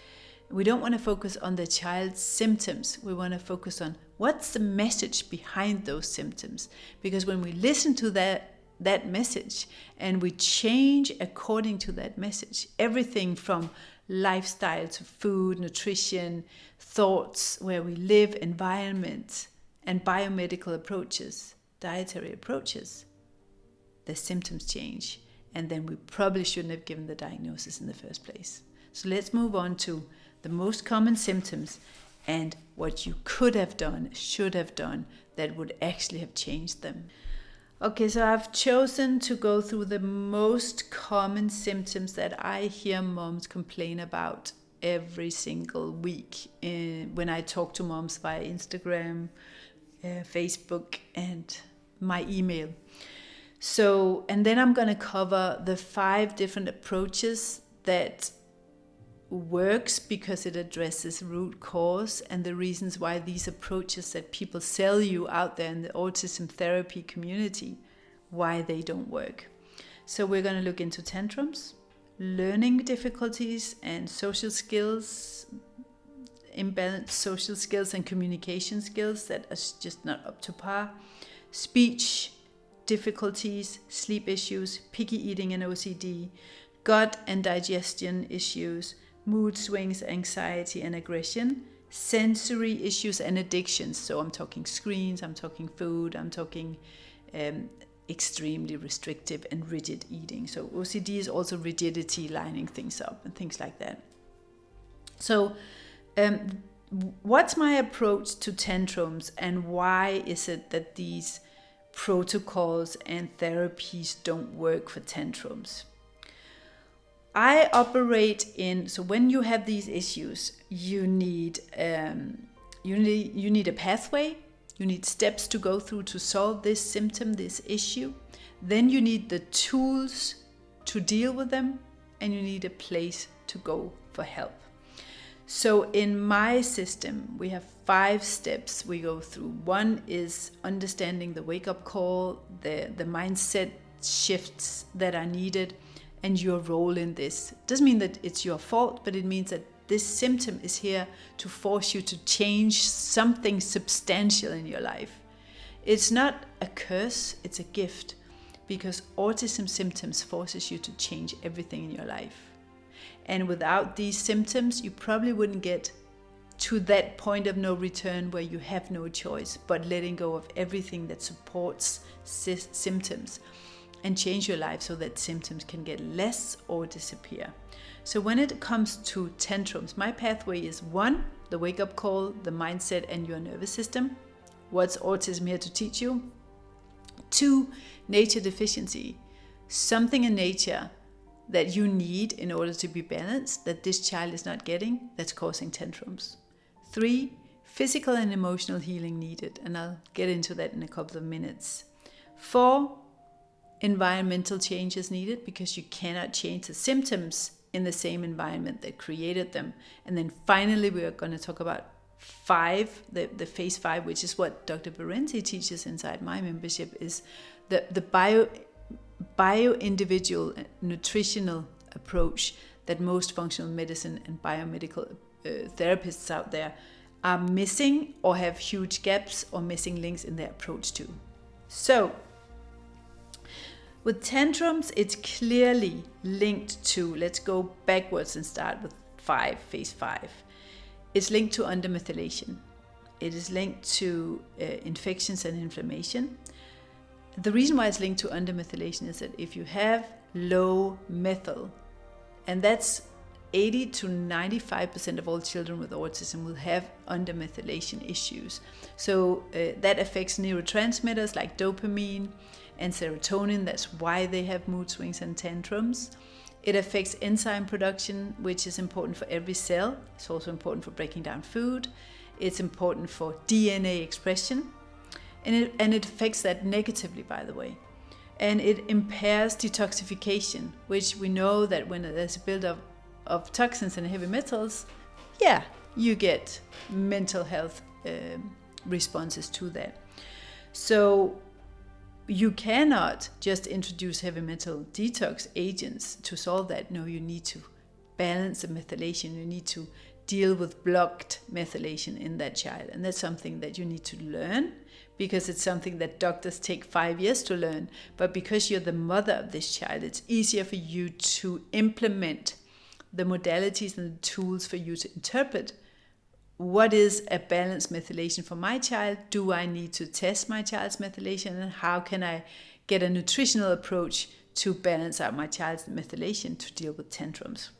We don't want to focus on the child's symptoms. We want to focus on what's the message behind those symptoms. Because when we listen to that message and we change according to that message, everything from lifestyle to food, nutrition, thoughts, where we live, environment, and biomedical approaches, dietary approaches, the symptoms change. And then we probably shouldn't have given the diagnosis in the first place. So let's move on to the most common symptoms and what you could have done, should have done, that would actually have changed them. Okay, so I've chosen to go through the most common symptoms that I hear moms complain about every single week when I talk to moms via Instagram, Facebook, and my email. So, and then I'm going to cover the 5 different approaches that works because it addresses root cause and the reasons why these approaches that people sell you out there in the autism therapy community, why they don't work. So we're going to look into tantrums, learning difficulties and social skills, imbalanced social skills and communication skills that are just not up to par, speech difficulties, sleep issues, picky eating and OCD, gut and digestion issues, mood swings, anxiety and aggression, sensory issues and addictions. So I'm talking screens, I'm talking food, I'm talking extremely restrictive and rigid eating. So OCD is also rigidity, lining things up and things like that. So what's my approach to tantrums and why is it that these protocols and therapies don't work for tantrums? I operate in, so when you have these issues, you need a pathway, you need steps to go through to solve this symptom, this issue. Then you need the tools to deal with them, and you need a place to go for help. So in my system, we have 5 steps we go through. One is understanding the wake-up call, the mindset shifts that are needed, and your role in this. It doesn't mean that it's your fault, but it means that this symptom is here to force you to change something substantial in your life. It's not a curse, it's a gift, because autism symptoms forces you to change everything in your life. And without these symptoms, you probably wouldn't get to that point of no return where you have no choice but letting go of everything that supports symptoms and change your life so that symptoms can get less or disappear. So when it comes to tantrums, my pathway is 1, the wake-up call, the mindset, and your nervous system. What's autism here to teach you? 2, nature deficiency. Something in nature that you need in order to be balanced, that this child is not getting, that's causing tantrums. 3, physical and emotional healing needed, and I'll get into that in a couple of minutes. 4, environmental changes needed, because you cannot change the symptoms in the same environment that created them. And then finally, we are going to talk about 5, the phase 5, which is what Dr. Berenti teaches inside my membership, is the bio-individual nutritional approach that most functional medicine and biomedical therapists out there are missing or have huge gaps or missing links in their approach to. So, with tantrums, it's clearly linked to, let's go backwards and start with phase 5. It's linked to undermethylation. It is linked to infections and inflammation. The reason why it's linked to undermethylation is that if you have low methyl, and that's 80 to 95% of all children with autism will have undermethylation issues. So that affects neurotransmitters like dopamine and serotonin. That's why they have mood swings and tantrums. It affects enzyme production, which is important for every cell. It's also important for breaking down food. It's important for DNA expression. And it affects that negatively, by the way. And it impairs detoxification, which we know that when there's a buildup of toxins and heavy metals, you get mental health responses to that. So you cannot just introduce heavy metal detox agents to solve that. No, you need to balance the methylation. You need to deal with blocked methylation in that child. And that's something that you need to learn, because it's something that doctors take 5 years to learn. But because you're the mother of this child, it's easier for you to implement the modalities and the tools for you to interpret what is a balanced methylation for my child. Do I need to test my child's methylation? And how can I get a nutritional approach to balance out my child's methylation to deal with tantrums?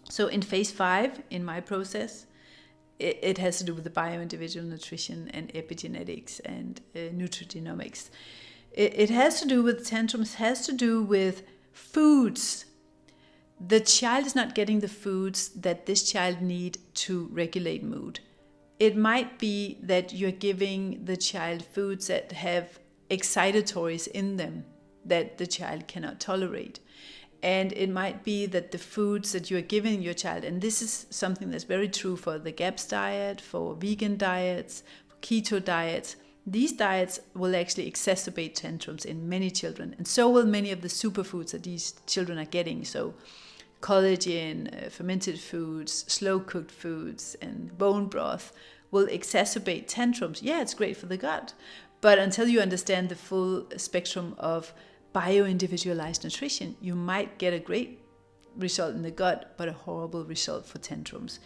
So in phase 5, in my process, it has to do with the bio-individual nutrition and epigenetics and nutrigenomics. It has to do with tantrums, has to do with foods. The child is not getting the foods that this child need to regulate mood. It might be that you're giving the child foods that have excitatories in them that the child cannot tolerate. And it might be that the foods that you're giving your child, and this is something that's very true for the GAPS diet, for vegan diets, for keto diets, these diets will actually exacerbate tantrums in many children. And so will many of the superfoods that these children are getting. So collagen, fermented foods, slow-cooked foods, and bone broth will exacerbate tantrums. Yeah, it's great for the gut. But until you understand the full spectrum of bio-individualized nutrition, you might get a great result in the gut, but a horrible result for tantrums.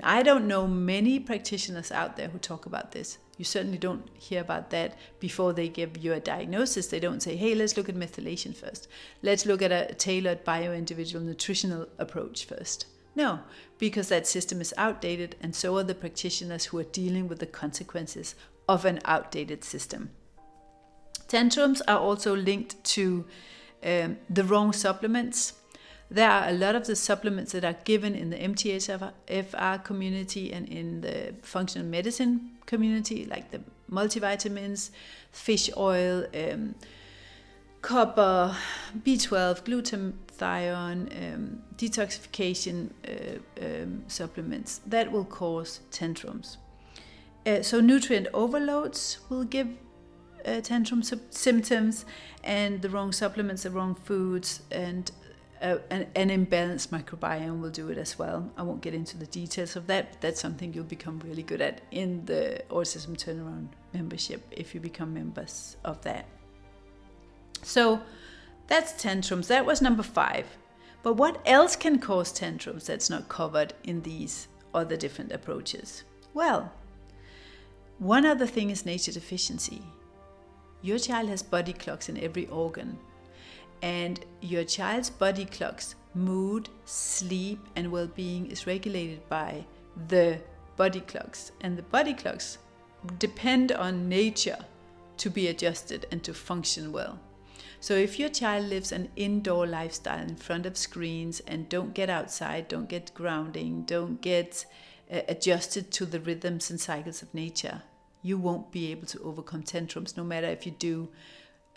I don't know many practitioners out there who talk about this. You certainly don't hear about that before they give you a diagnosis. They don't say, hey, let's look at methylation first. Let's look at a tailored bio-individual nutritional approach first. No, because that system is outdated, and so are the practitioners who are dealing with the consequences of an outdated system. Tantrums are also linked to the wrong supplements. There are a lot of the supplements that are given in the MTHFR community and in the functional medicine community, like the multivitamins, fish oil, copper, B12, glutathione, detoxification supplements that will cause tantrums. So nutrient overloads will give tantrum symptoms, and the wrong supplements, the wrong foods, and an imbalanced microbiome will do it as well. I won't get into the details of that, but that's something you'll become really good at in the Autism Turnaround membership if you become members of that. So that's tantrums. That was number 5. But what else can cause tantrums that's not covered in these other different approaches? Well, one other thing is nature deficiency. Your child has body clocks in every organ. And your child's body clocks, mood, sleep, and well-being is regulated by the body clocks. And the body clocks depend on nature to be adjusted and to function well. So if your child lives an indoor lifestyle in front of screens and don't get outside, don't get grounding, don't get adjusted to the rhythms and cycles of nature, you won't be able to overcome tantrums, no matter if you do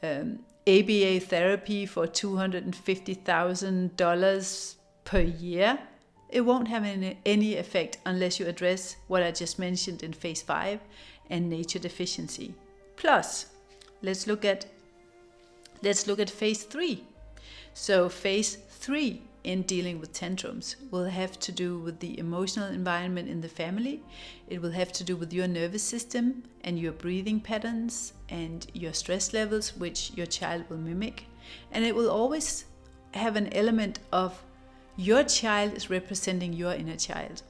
ABA therapy for $250,000 per year. It won't have any effect unless you address what I just mentioned in phase 5 and nature deficiency. Plus, let's look at phase 3. So phase 3 in dealing with tantrums will have to do with the emotional environment in the family. It will have to do with your nervous system and your breathing patterns and your stress levels, which your child will mimic. And it will always have an element of your child is representing your inner child.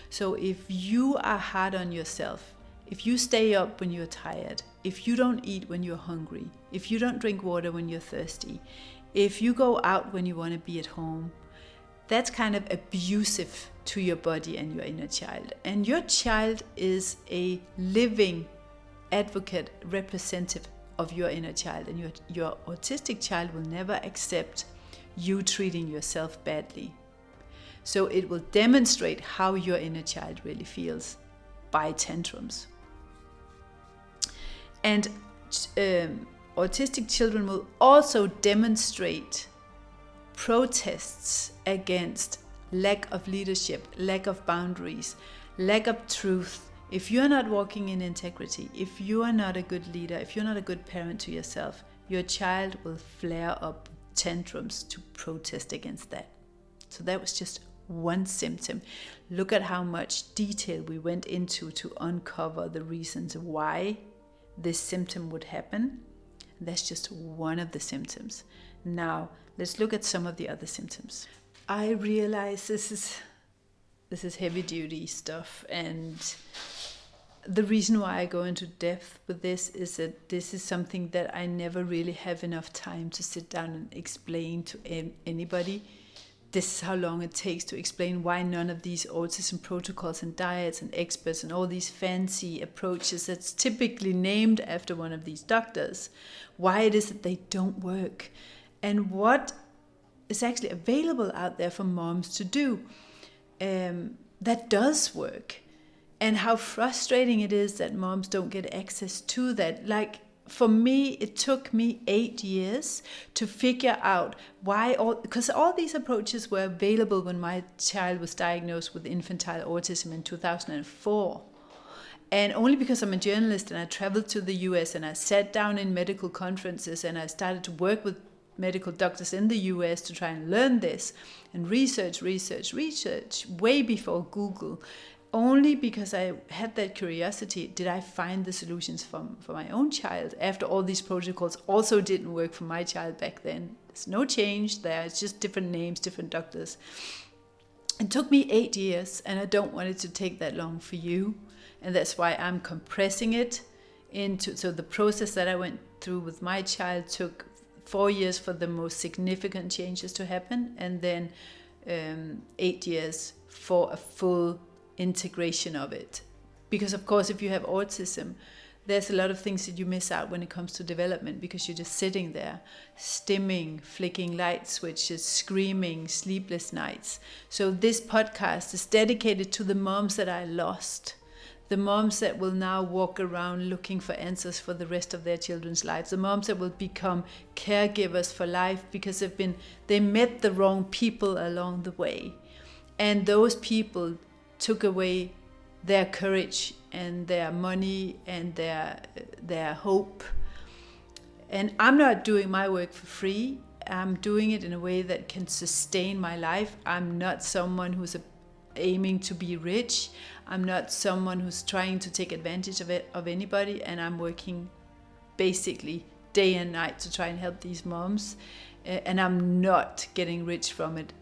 So if you are hard on yourself, if you stay up when you're tired, if you don't eat when you're hungry, if you don't drink water when you're thirsty, if you go out when you want to be at home, that's kind of abusive to your body and your inner child. And your child is a living advocate, representative of your inner child. And your autistic child will never accept you treating yourself badly. So it will demonstrate how your inner child really feels by tantrums. And autistic children will also demonstrate protests against lack of leadership, lack of boundaries, lack of truth. If you're not walking in integrity, if you are not a good leader, if you're not a good parent to yourself, your child will flare up tantrums to protest against that. So that was just one symptom. Look at how much detail we went into to uncover the reasons why this symptom would happen. That's just one of the symptoms. Now, let's look at some of the other symptoms. I realize this is heavy duty stuff, and the reason why I go into depth with this is that this is something that I never really have enough time to sit down and explain to anybody. This is how long it takes to explain why none of these autism protocols and diets and experts and all these fancy approaches that's typically named after one of these doctors, why it is that they don't work, and what is actually available out there for moms to do that does work, and how frustrating it is that moms don't get access to that. Like, for me, it took me 8 years to figure out why because all these approaches were available when my child was diagnosed with infantile autism in 2004. And only because I'm a journalist and I traveled to the US and I sat down in medical conferences and I started to work with medical doctors in the US to try and learn this and research way before Google. Only because I had that curiosity did I find the solutions for my own child, after all these protocols also didn't work for my child back then. There's no change there, it's just different names, different doctors. It took me 8 years, and I don't want it to take that long for you, and that's why I'm compressing it into, so the process that I went through with my child took 4 years for the most significant changes to happen, and then 8 years for a full integration of it. Because of course, if you have autism, there's a lot of things that you miss out when it comes to development, because you're just sitting there stimming, flicking light switches, screaming, sleepless nights. So this podcast is dedicated to the moms that I lost, the moms that will now walk around looking for answers for the rest of their children's lives, the moms that will become caregivers for life because they met the wrong people along the way, and those people took away their courage and their money and their hope. And I'm not doing my work for free. I'm doing it in a way that can sustain my life. I'm not someone who's aiming to be rich. I'm not someone who's trying to take advantage of anybody. And I'm working basically day and night to try and help these moms. And I'm not getting rich from it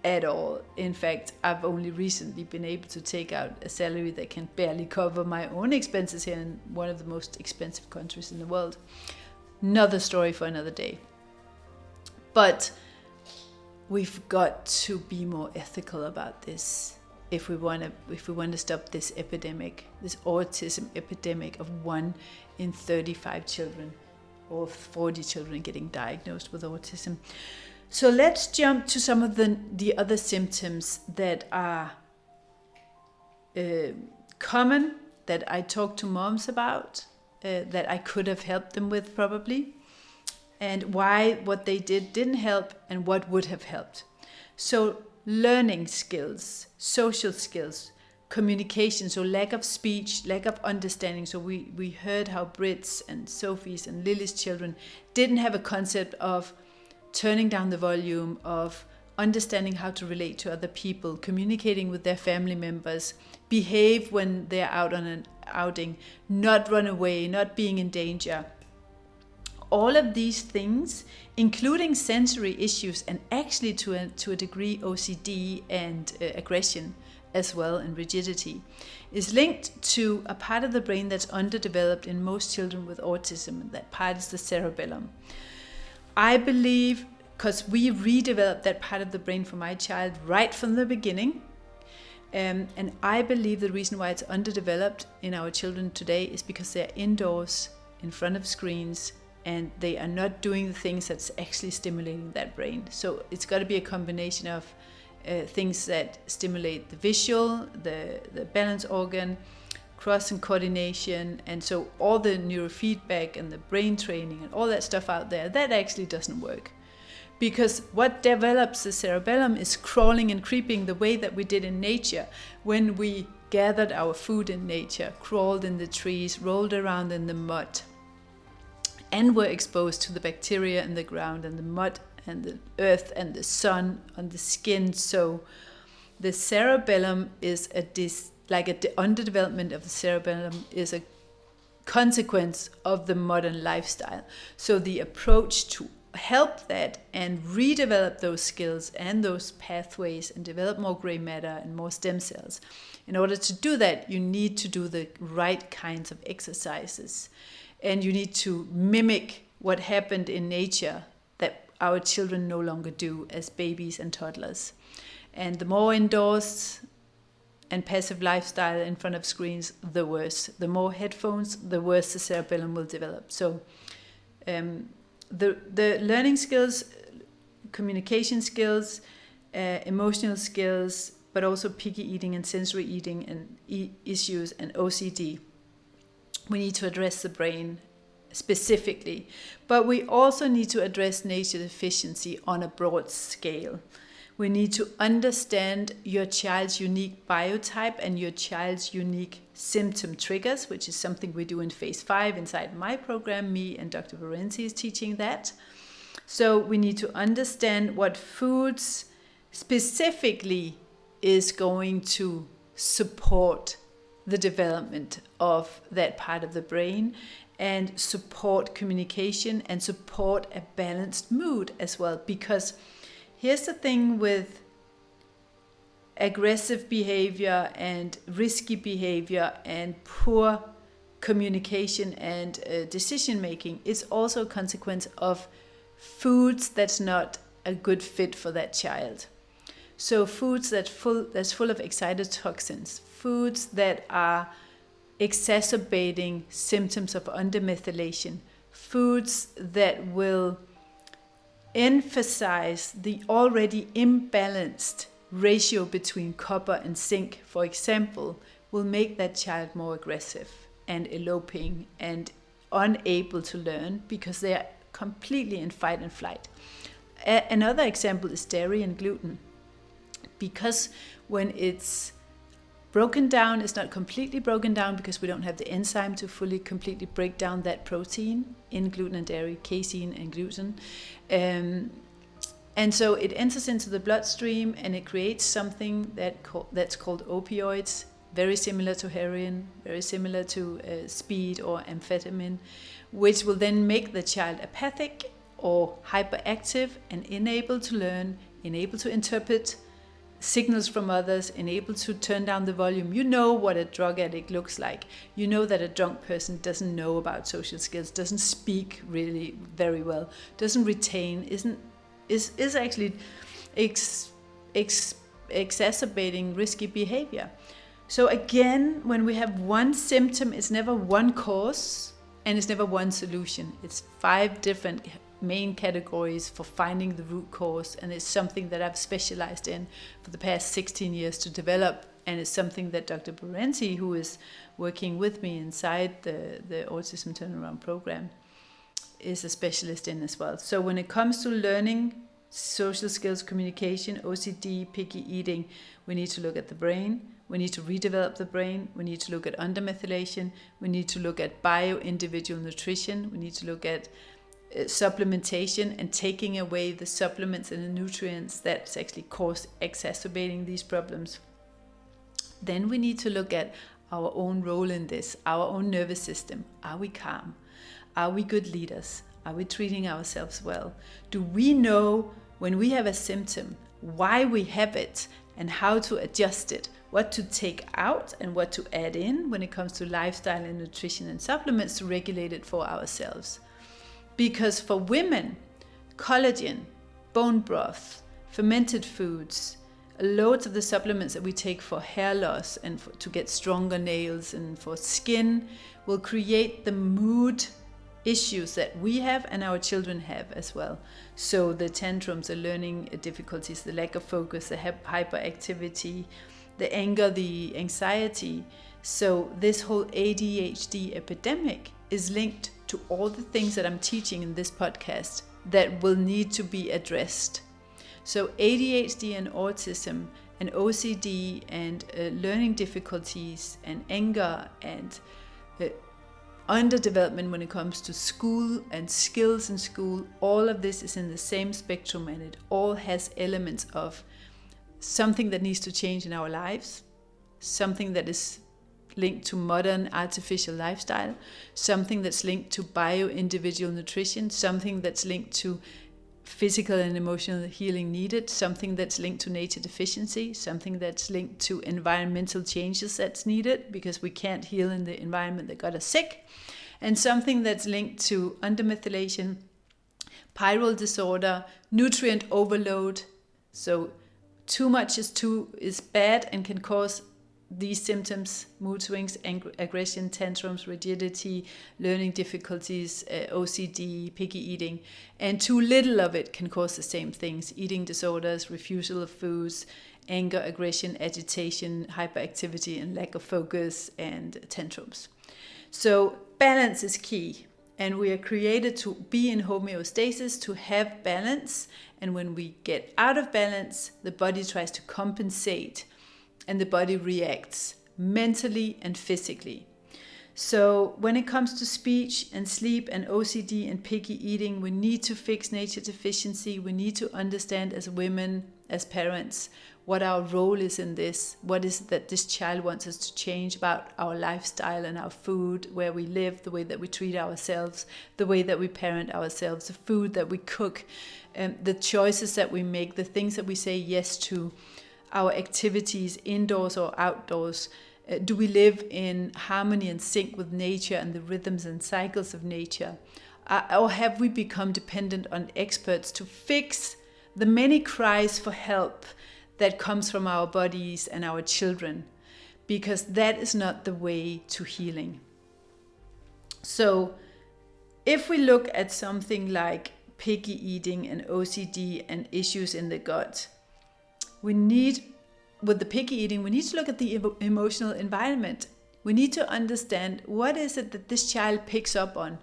at all. In fact, I've only recently been able to take out a salary that can barely cover my own expenses here in one of the most expensive countries in the world. Another story for another day. But we've got to be more ethical about this if we want to stop this epidemic, this autism epidemic of 1 in 35 children or 40 children getting diagnosed with autism. So let's jump to some of the other symptoms that are common, that I talk to moms about, that I could have helped them with probably, and why what they didn't help and what would have helped. So learning skills, social skills, communication, so lack of speech, lack of understanding. So we heard how Brit's and Sophie's and Lily's children didn't have a concept of turning down the volume, of understanding how to relate to other people, communicating with their family members, behave when they're out on an outing, not run away, not being in danger. All of these things, including sensory issues and actually to a degree OCD and aggression, as well, and rigidity, is linked to a part of the brain that's underdeveloped in most children with autism, and that part is the cerebellum. I believe, because we redeveloped that part of the brain for my child right from the beginning, and I believe the reason why it's underdeveloped in our children today is because they're indoors in front of screens and they are not doing the things that's actually stimulating that brain. So it's got to be a combination of things that stimulate the visual, the balance organ, cross and coordination, and so all the neurofeedback and the brain training and all that stuff out there, that actually doesn't work. Because what develops the cerebellum is crawling and creeping the way that we did in nature when we gathered our food in nature, crawled in the trees, rolled around in the mud, and were exposed to the bacteria in the ground and the mud and the earth and the sun on the skin. So the cerebellum is the underdevelopment of the cerebellum is a consequence of the modern lifestyle. So the approach to help that and redevelop those skills and those pathways and develop more gray matter and more stem cells. In order to do that, you need to do the right kinds of exercises, and you need to mimic what happened in nature that our children no longer do as babies and toddlers. And the more indoors and passive lifestyle in front of screens, the worse. The more headphones, the worse the cerebellum will develop. So the learning skills, communication skills, emotional skills, but also picky eating and sensory eating and issues and OCD. We need to address the brain specifically, but we also need to address nature deficiency on a broad scale. We need to understand your child's unique biotype and your child's unique symptom triggers, which is something we do in phase 5 inside my program. Me and Dr. Varenzi is teaching that. So we need to understand what foods specifically is going to support the development of that part of the brain and support communication and support a balanced mood as well. Because here's the thing with aggressive behavior and risky behavior and poor communication and decision making. It's also a consequence of foods that's not a good fit for that child. So foods that's full of excitotoxins, foods that are exacerbating symptoms of undermethylation, foods that will emphasize the already imbalanced ratio between copper and zinc, for example, will make that child more aggressive and eloping and unable to learn because they are completely in fight and flight. Another example is dairy and gluten. Because when it's broken down, it's not completely broken down because we don't have the enzyme to fully completely break down that protein in gluten and dairy, casein and gluten. And so it enters into the bloodstream and it creates something that's called opioids, very similar to heroin, very similar to speed or amphetamine, which will then make the child apathic or hyperactive and unable to learn, unable to interpret signals from others, and able to turn down the volume. You know what a drug addict looks like. You know that a drunk person doesn't know about social skills, doesn't speak really very well, doesn't retain, is actually exacerbating risky behavior. So again, when we have one symptom, it's never one cause and it's never one solution. It's 5 different main categories for finding the root cause, and it's something that I've specialized in for the past 16 years to develop, and it's something that Dr. Varenzi, who is working with me inside the Autism Turnaround program, is a specialist in as well. So when it comes to learning social skills, communication, OCD, picky eating, we need to look at the brain, we need to redevelop the brain, we need to look at undermethylation, we need to look at bio-individual nutrition, we need to look at supplementation and taking away the supplements and the nutrients that's actually exacerbating these problems. Then we need to look at our own role in this, our own nervous system. Are we calm? Are we good leaders? Are we treating ourselves well? Do we know when we have a symptom, why we have it and how to adjust it what to take out and what to add in when it comes to lifestyle and nutrition and supplements to regulate it for ourselves. Because for women, collagen, bone broth, fermented foods, loads of the supplements that we take for hair loss and to get stronger nails and for skin will create the mood issues that we have and our children have as well. So the tantrums, the learning difficulties, the lack of focus, the hyperactivity, the anger, the anxiety. So this whole ADHD epidemic is linked to all the things that I'm teaching in this podcast that will need to be addressed. So ADHD and autism and OCD and learning difficulties and anger and underdevelopment when it comes to school and skills in school, all of this is in the same spectrum, and it all has elements of something that needs to change in our lives, something that is linked to modern artificial lifestyle, something that's linked to bio-individual nutrition, something that's linked to physical and emotional healing needed, something that's linked to nature deficiency, something that's linked to environmental changes that's needed because we can't heal in the environment that got us sick, and something that's linked to undermethylation, pyrrole disorder, nutrient overload. So too much is bad and can cause these symptoms: mood swings, aggression, tantrums, rigidity, learning difficulties, OCD, picky eating. And too little of it can cause the same things: eating disorders, refusal of foods, anger, aggression, agitation, hyperactivity, and lack of focus, and tantrums. So balance is key. And we are created to be in homeostasis, to have balance. And when we get out of balance, the body tries to compensate, and the body reacts mentally and physically. So when it comes to speech and sleep and OCD and picky eating, we need to fix nature deficiency. We need to understand as women, as parents, what our role is in this. What is it that this child wants us to change about our lifestyle and our food, where we live, the way that we treat ourselves, the way that we parent ourselves, the food that we cook, the choices that we make, the things that we say yes to, our activities indoors or outdoors. Do we live in harmony and sync with nature and the rhythms and cycles of nature? Or have we become dependent on experts to fix the many cries for help that comes from our bodies and our children? Because that is not the way to healing. So if we look at something like picky eating and OCD and issues in the gut, with the picky eating, we need to look at the emotional environment. We need to understand, what is it that this child picks up on?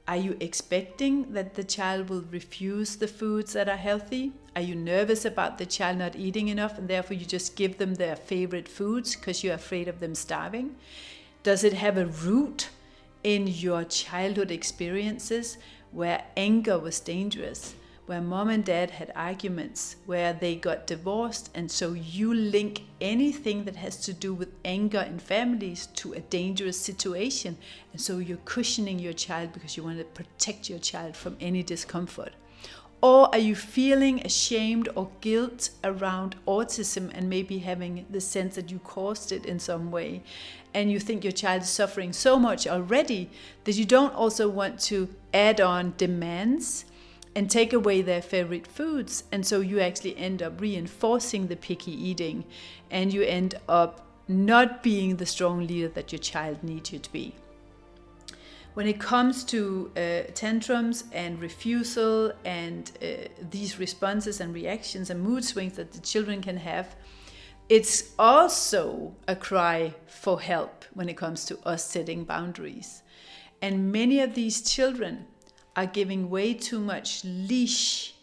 Are you expecting that the child will refuse the foods that are healthy? Are you nervous about the child not eating enough and therefore you just give them their favorite foods because you're afraid of them starving? Does it have a root in your childhood experiences where anger was dangerous, where mom and dad had arguments, where they got divorced, and so you link anything that has to do with anger in families to a dangerous situation, and so you're cushioning your child because you want to protect your child from any discomfort? Or are you feeling ashamed or guilt around autism and maybe having the sense that you caused it in some way, and you think your child is suffering so much already that you don't also want to add on demands and take away their favorite foods, and so you actually end up reinforcing the picky eating, and you end up not being the strong leader that your child needs you to be. When it comes to tantrums and refusal and these responses and reactions and mood swings that the children can have, it's also a cry for help when it comes to us setting boundaries. And many of these children are giving way too much leash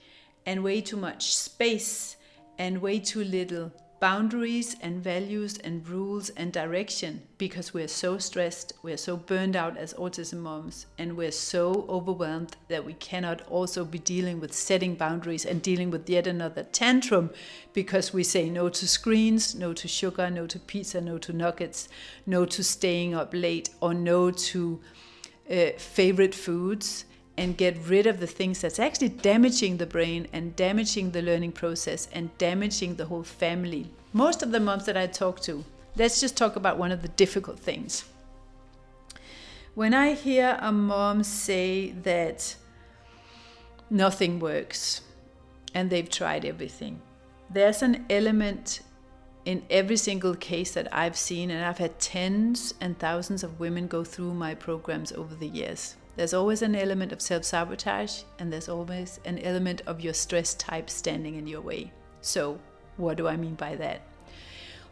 and way too much space and way too little boundaries and values and rules and direction, because we're so stressed, we're so burned out as autism moms, and we're so overwhelmed that we cannot also be dealing with setting boundaries and dealing with yet another tantrum because we say no to screens, no to sugar, no to pizza, no to nuggets, no to staying up late, or no to favorite foods, and get rid of the things that's actually damaging the brain and damaging the learning process and damaging the whole family. most of the moms that I talk to, let's just talk about one of the difficult things. When I hear a mom say that nothing works and they've tried everything, there's an element in every single case that I've seen, and I've had tens and thousands of women go through my programs over the years. There's always an element of self-sabotage, and there's always an element of your stress type standing in your way. So, what do I mean by that?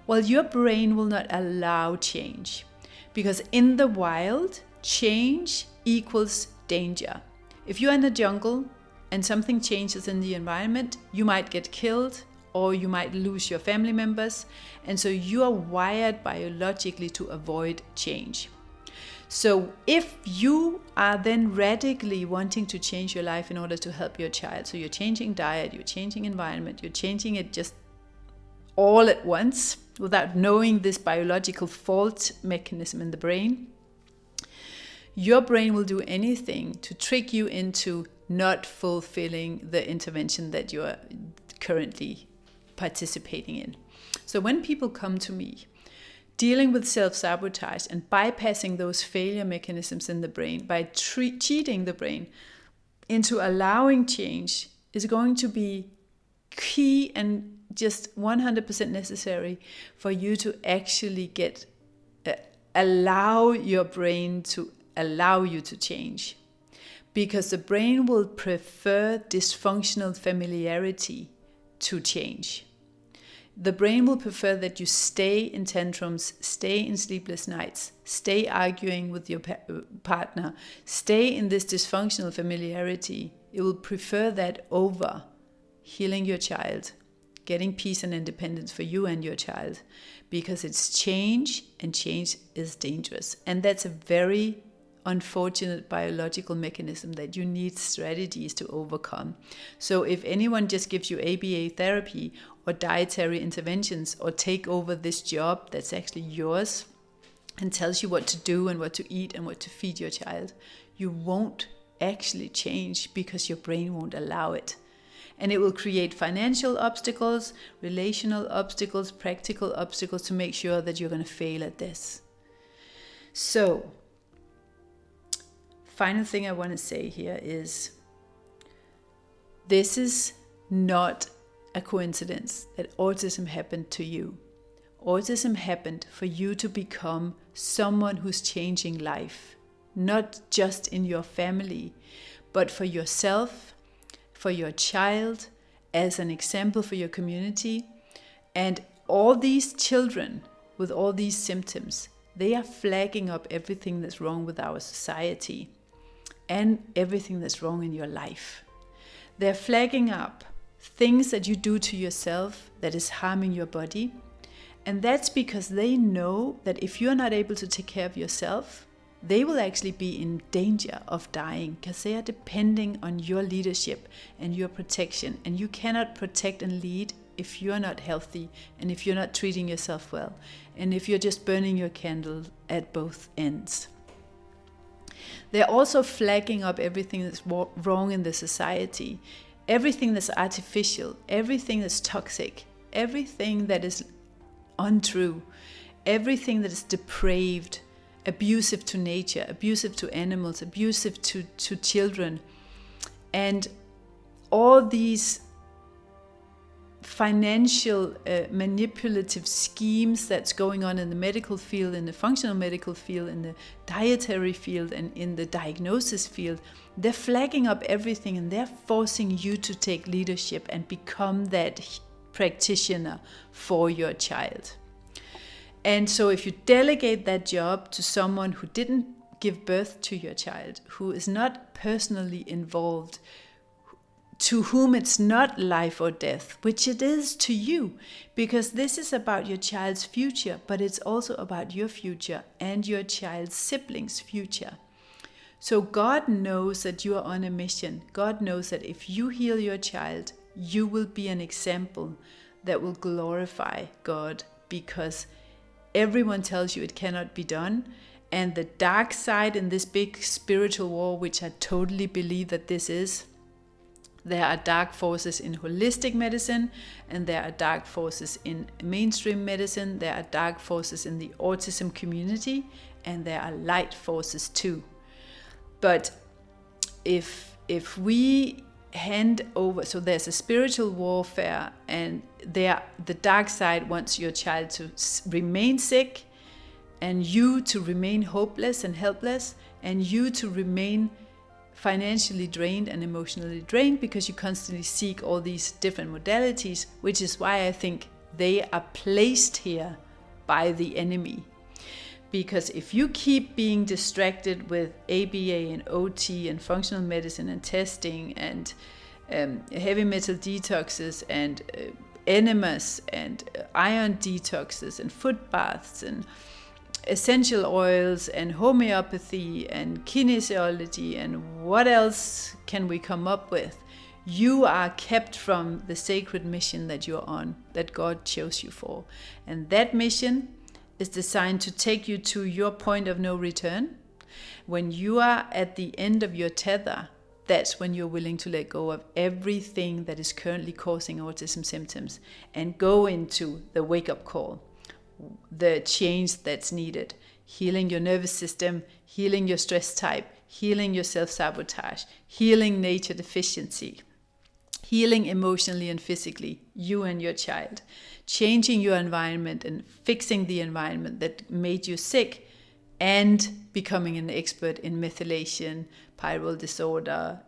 Well, your brain will not allow change, because in the wild, change equals danger. If you're in the jungle and something changes in the environment, you might get killed, or you might lose your family members. And so you are wired biologically to avoid change. So if you are then radically wanting to change your life in order to help your child, so you're changing diet, you're changing environment, you're changing it just all at once without knowing this biological fault mechanism in the brain, your brain will do anything to trick you into not fulfilling the intervention that you're currently participating in. So when people come to me dealing with self-sabotage and bypassing those failure mechanisms in the brain by cheating the brain into allowing change is going to be key and just 100% necessary for you to actually allow your brain to allow you to change. Because the brain will prefer dysfunctional familiarity to change. The brain will prefer that you stay in tantrums, stay in sleepless nights, stay arguing with your partner, stay in this dysfunctional familiarity. It will prefer that over healing your child, getting peace and independence for you and your child, because it's change, and change is dangerous. And that's a very unfortunate biological mechanism that you need strategies to overcome. So if anyone just gives you ABA therapy or dietary interventions or take over this job that's actually yours and tells you what to do and what to eat and what to feed your child, you won't actually change because your brain won't allow it. And it will create financial obstacles, relational obstacles, practical obstacles to make sure that you're going to fail at this. So, final thing I want to say here is this is not a coincidence that autism happened to you. Autism happened for you to become someone who's changing life, not just in your family, but for yourself, for your child, as an example for your community. And all these children with all these symptoms, they are flagging up everything that's wrong with our society and everything that's wrong in your life. They're flagging up things that you do to yourself that is harming your body. And that's because they know that if you're not able to take care of yourself, they will actually be in danger of dying, because they are depending on your leadership and your protection. And you cannot protect and lead if you're not healthy and if you're not treating yourself well and if you're just burning your candle at both ends. They're also flagging up everything that's wrong in the society, everything that's artificial, everything that's toxic, everything that is untrue, everything that is depraved, abusive to nature, abusive to animals, abusive to children, and all these financial manipulative schemes that's going on in the medical field, in the functional medical field, in the dietary field, and in the diagnosis field. They're flagging up everything, and they're forcing you to take leadership and become that practitioner for your child. And so if you delegate that job to someone who didn't give birth to your child, who is not personally involved, to whom it's not life or death, which it is to you, because this is about your child's future, but it's also about your future and your child's siblings' future. So God knows that you are on a mission. God knows that if you heal your child, you will be an example that will glorify God, because everyone tells you it cannot be done. And the dark side in this big spiritual war, which I totally believe that this is, There are dark forces in holistic medicine, and there are dark forces in mainstream medicine. There are dark forces in the autism community, and there are light forces too. But if we hand over, so there's a spiritual warfare, and the dark side wants your child to remain sick, and you to remain hopeless and helpless, and you to remain financially drained and emotionally drained, because you constantly seek all these different modalities, which is why I think they are placed here by the enemy. Because if you keep being distracted with ABA and OT and functional medicine and testing and heavy metal detoxes and enemas and iron detoxes and foot baths and essential oils and homeopathy and kinesiology and what else can we come up with, you are kept from the sacred mission that you're on, that God chose you for. And that mission is designed to take you to your point of no return. When you are at the end of your tether, that's when you're willing to let go of everything that is currently causing autism symptoms and go into the wake-up call, the change that's needed, healing your nervous system, healing your stress type, healing your self-sabotage, healing nature deficiency, healing emotionally and physically, you and your child, changing your environment and fixing the environment that made you sick, and becoming an expert in methylation, pyrrole disorder,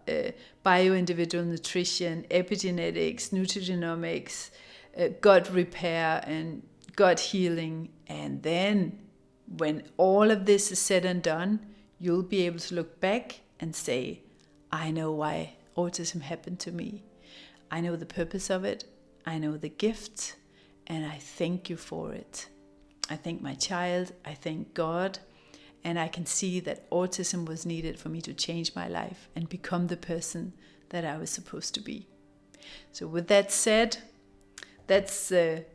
bio-individual nutrition, epigenetics, nutrigenomics, gut repair and gut healing. And then when all of this is said and done, you'll be able to look back and say, I know why autism happened to me. I know the purpose of it. I know the gift, and I thank you for it. I thank my child. I thank God. And I can see that autism was needed for me to change my life and become the person that I was supposed to be. So with that said, that's the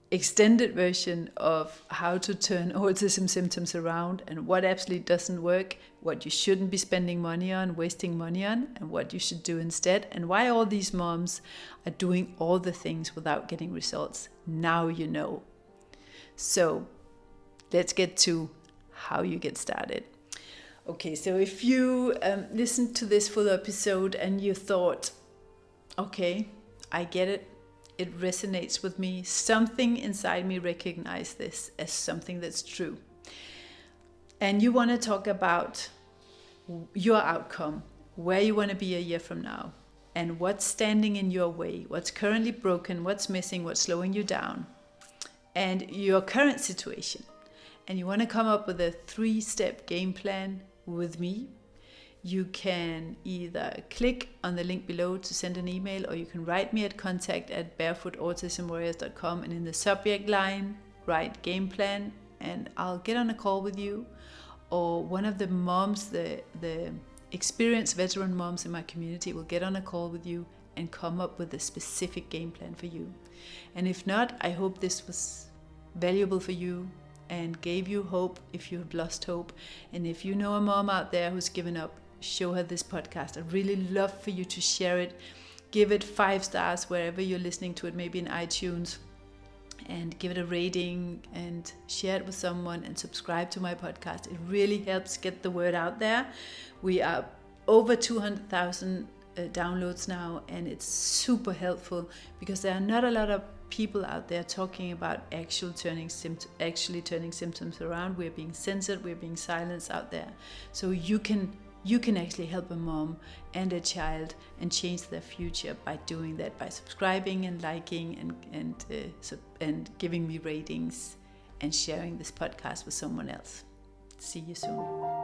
extended version of how to turn autism symptoms around and what absolutely doesn't work, what you shouldn't be spending money on, wasting money on, and what you should do instead, and why all these moms are doing all the things without getting results. Now you know. So let's get to how you get started. Okay, so if you listened to this full episode and you thought, okay, I get it, it resonates with me, something inside me recognized this as something that's true, and you want to talk about your outcome, where you want to be a year from now, and what's standing in your way, what's currently broken, what's missing, what's slowing you down, and your current situation, and you want to come up with a 3-step game plan with me, you can either click on the link below to send an email, or you can write me at contact@barefootautismwarriors.com, and in the subject line, write game plan, and I'll get on a call with you, or one of the moms, the experienced veteran moms in my community will get on a call with you and come up with a specific game plan for you. And if not, I hope this was valuable for you and gave you hope if you have lost hope. And if you know a mom out there who's given up, show her this podcast. I'd really love for you to share it. Give it 5 stars wherever you're listening to it, maybe in iTunes, and give it a rating and share it with someone and subscribe to my podcast. It really helps get the word out there. We are over 200,000 downloads now, and it's super helpful because there are not a lot of people out there talking about actually turning symptoms around. We're being censored, we're being silenced out there. So you can actually help a mom and a child and change their future by doing that, by subscribing and liking and giving me ratings and sharing this podcast with someone else. See you soon.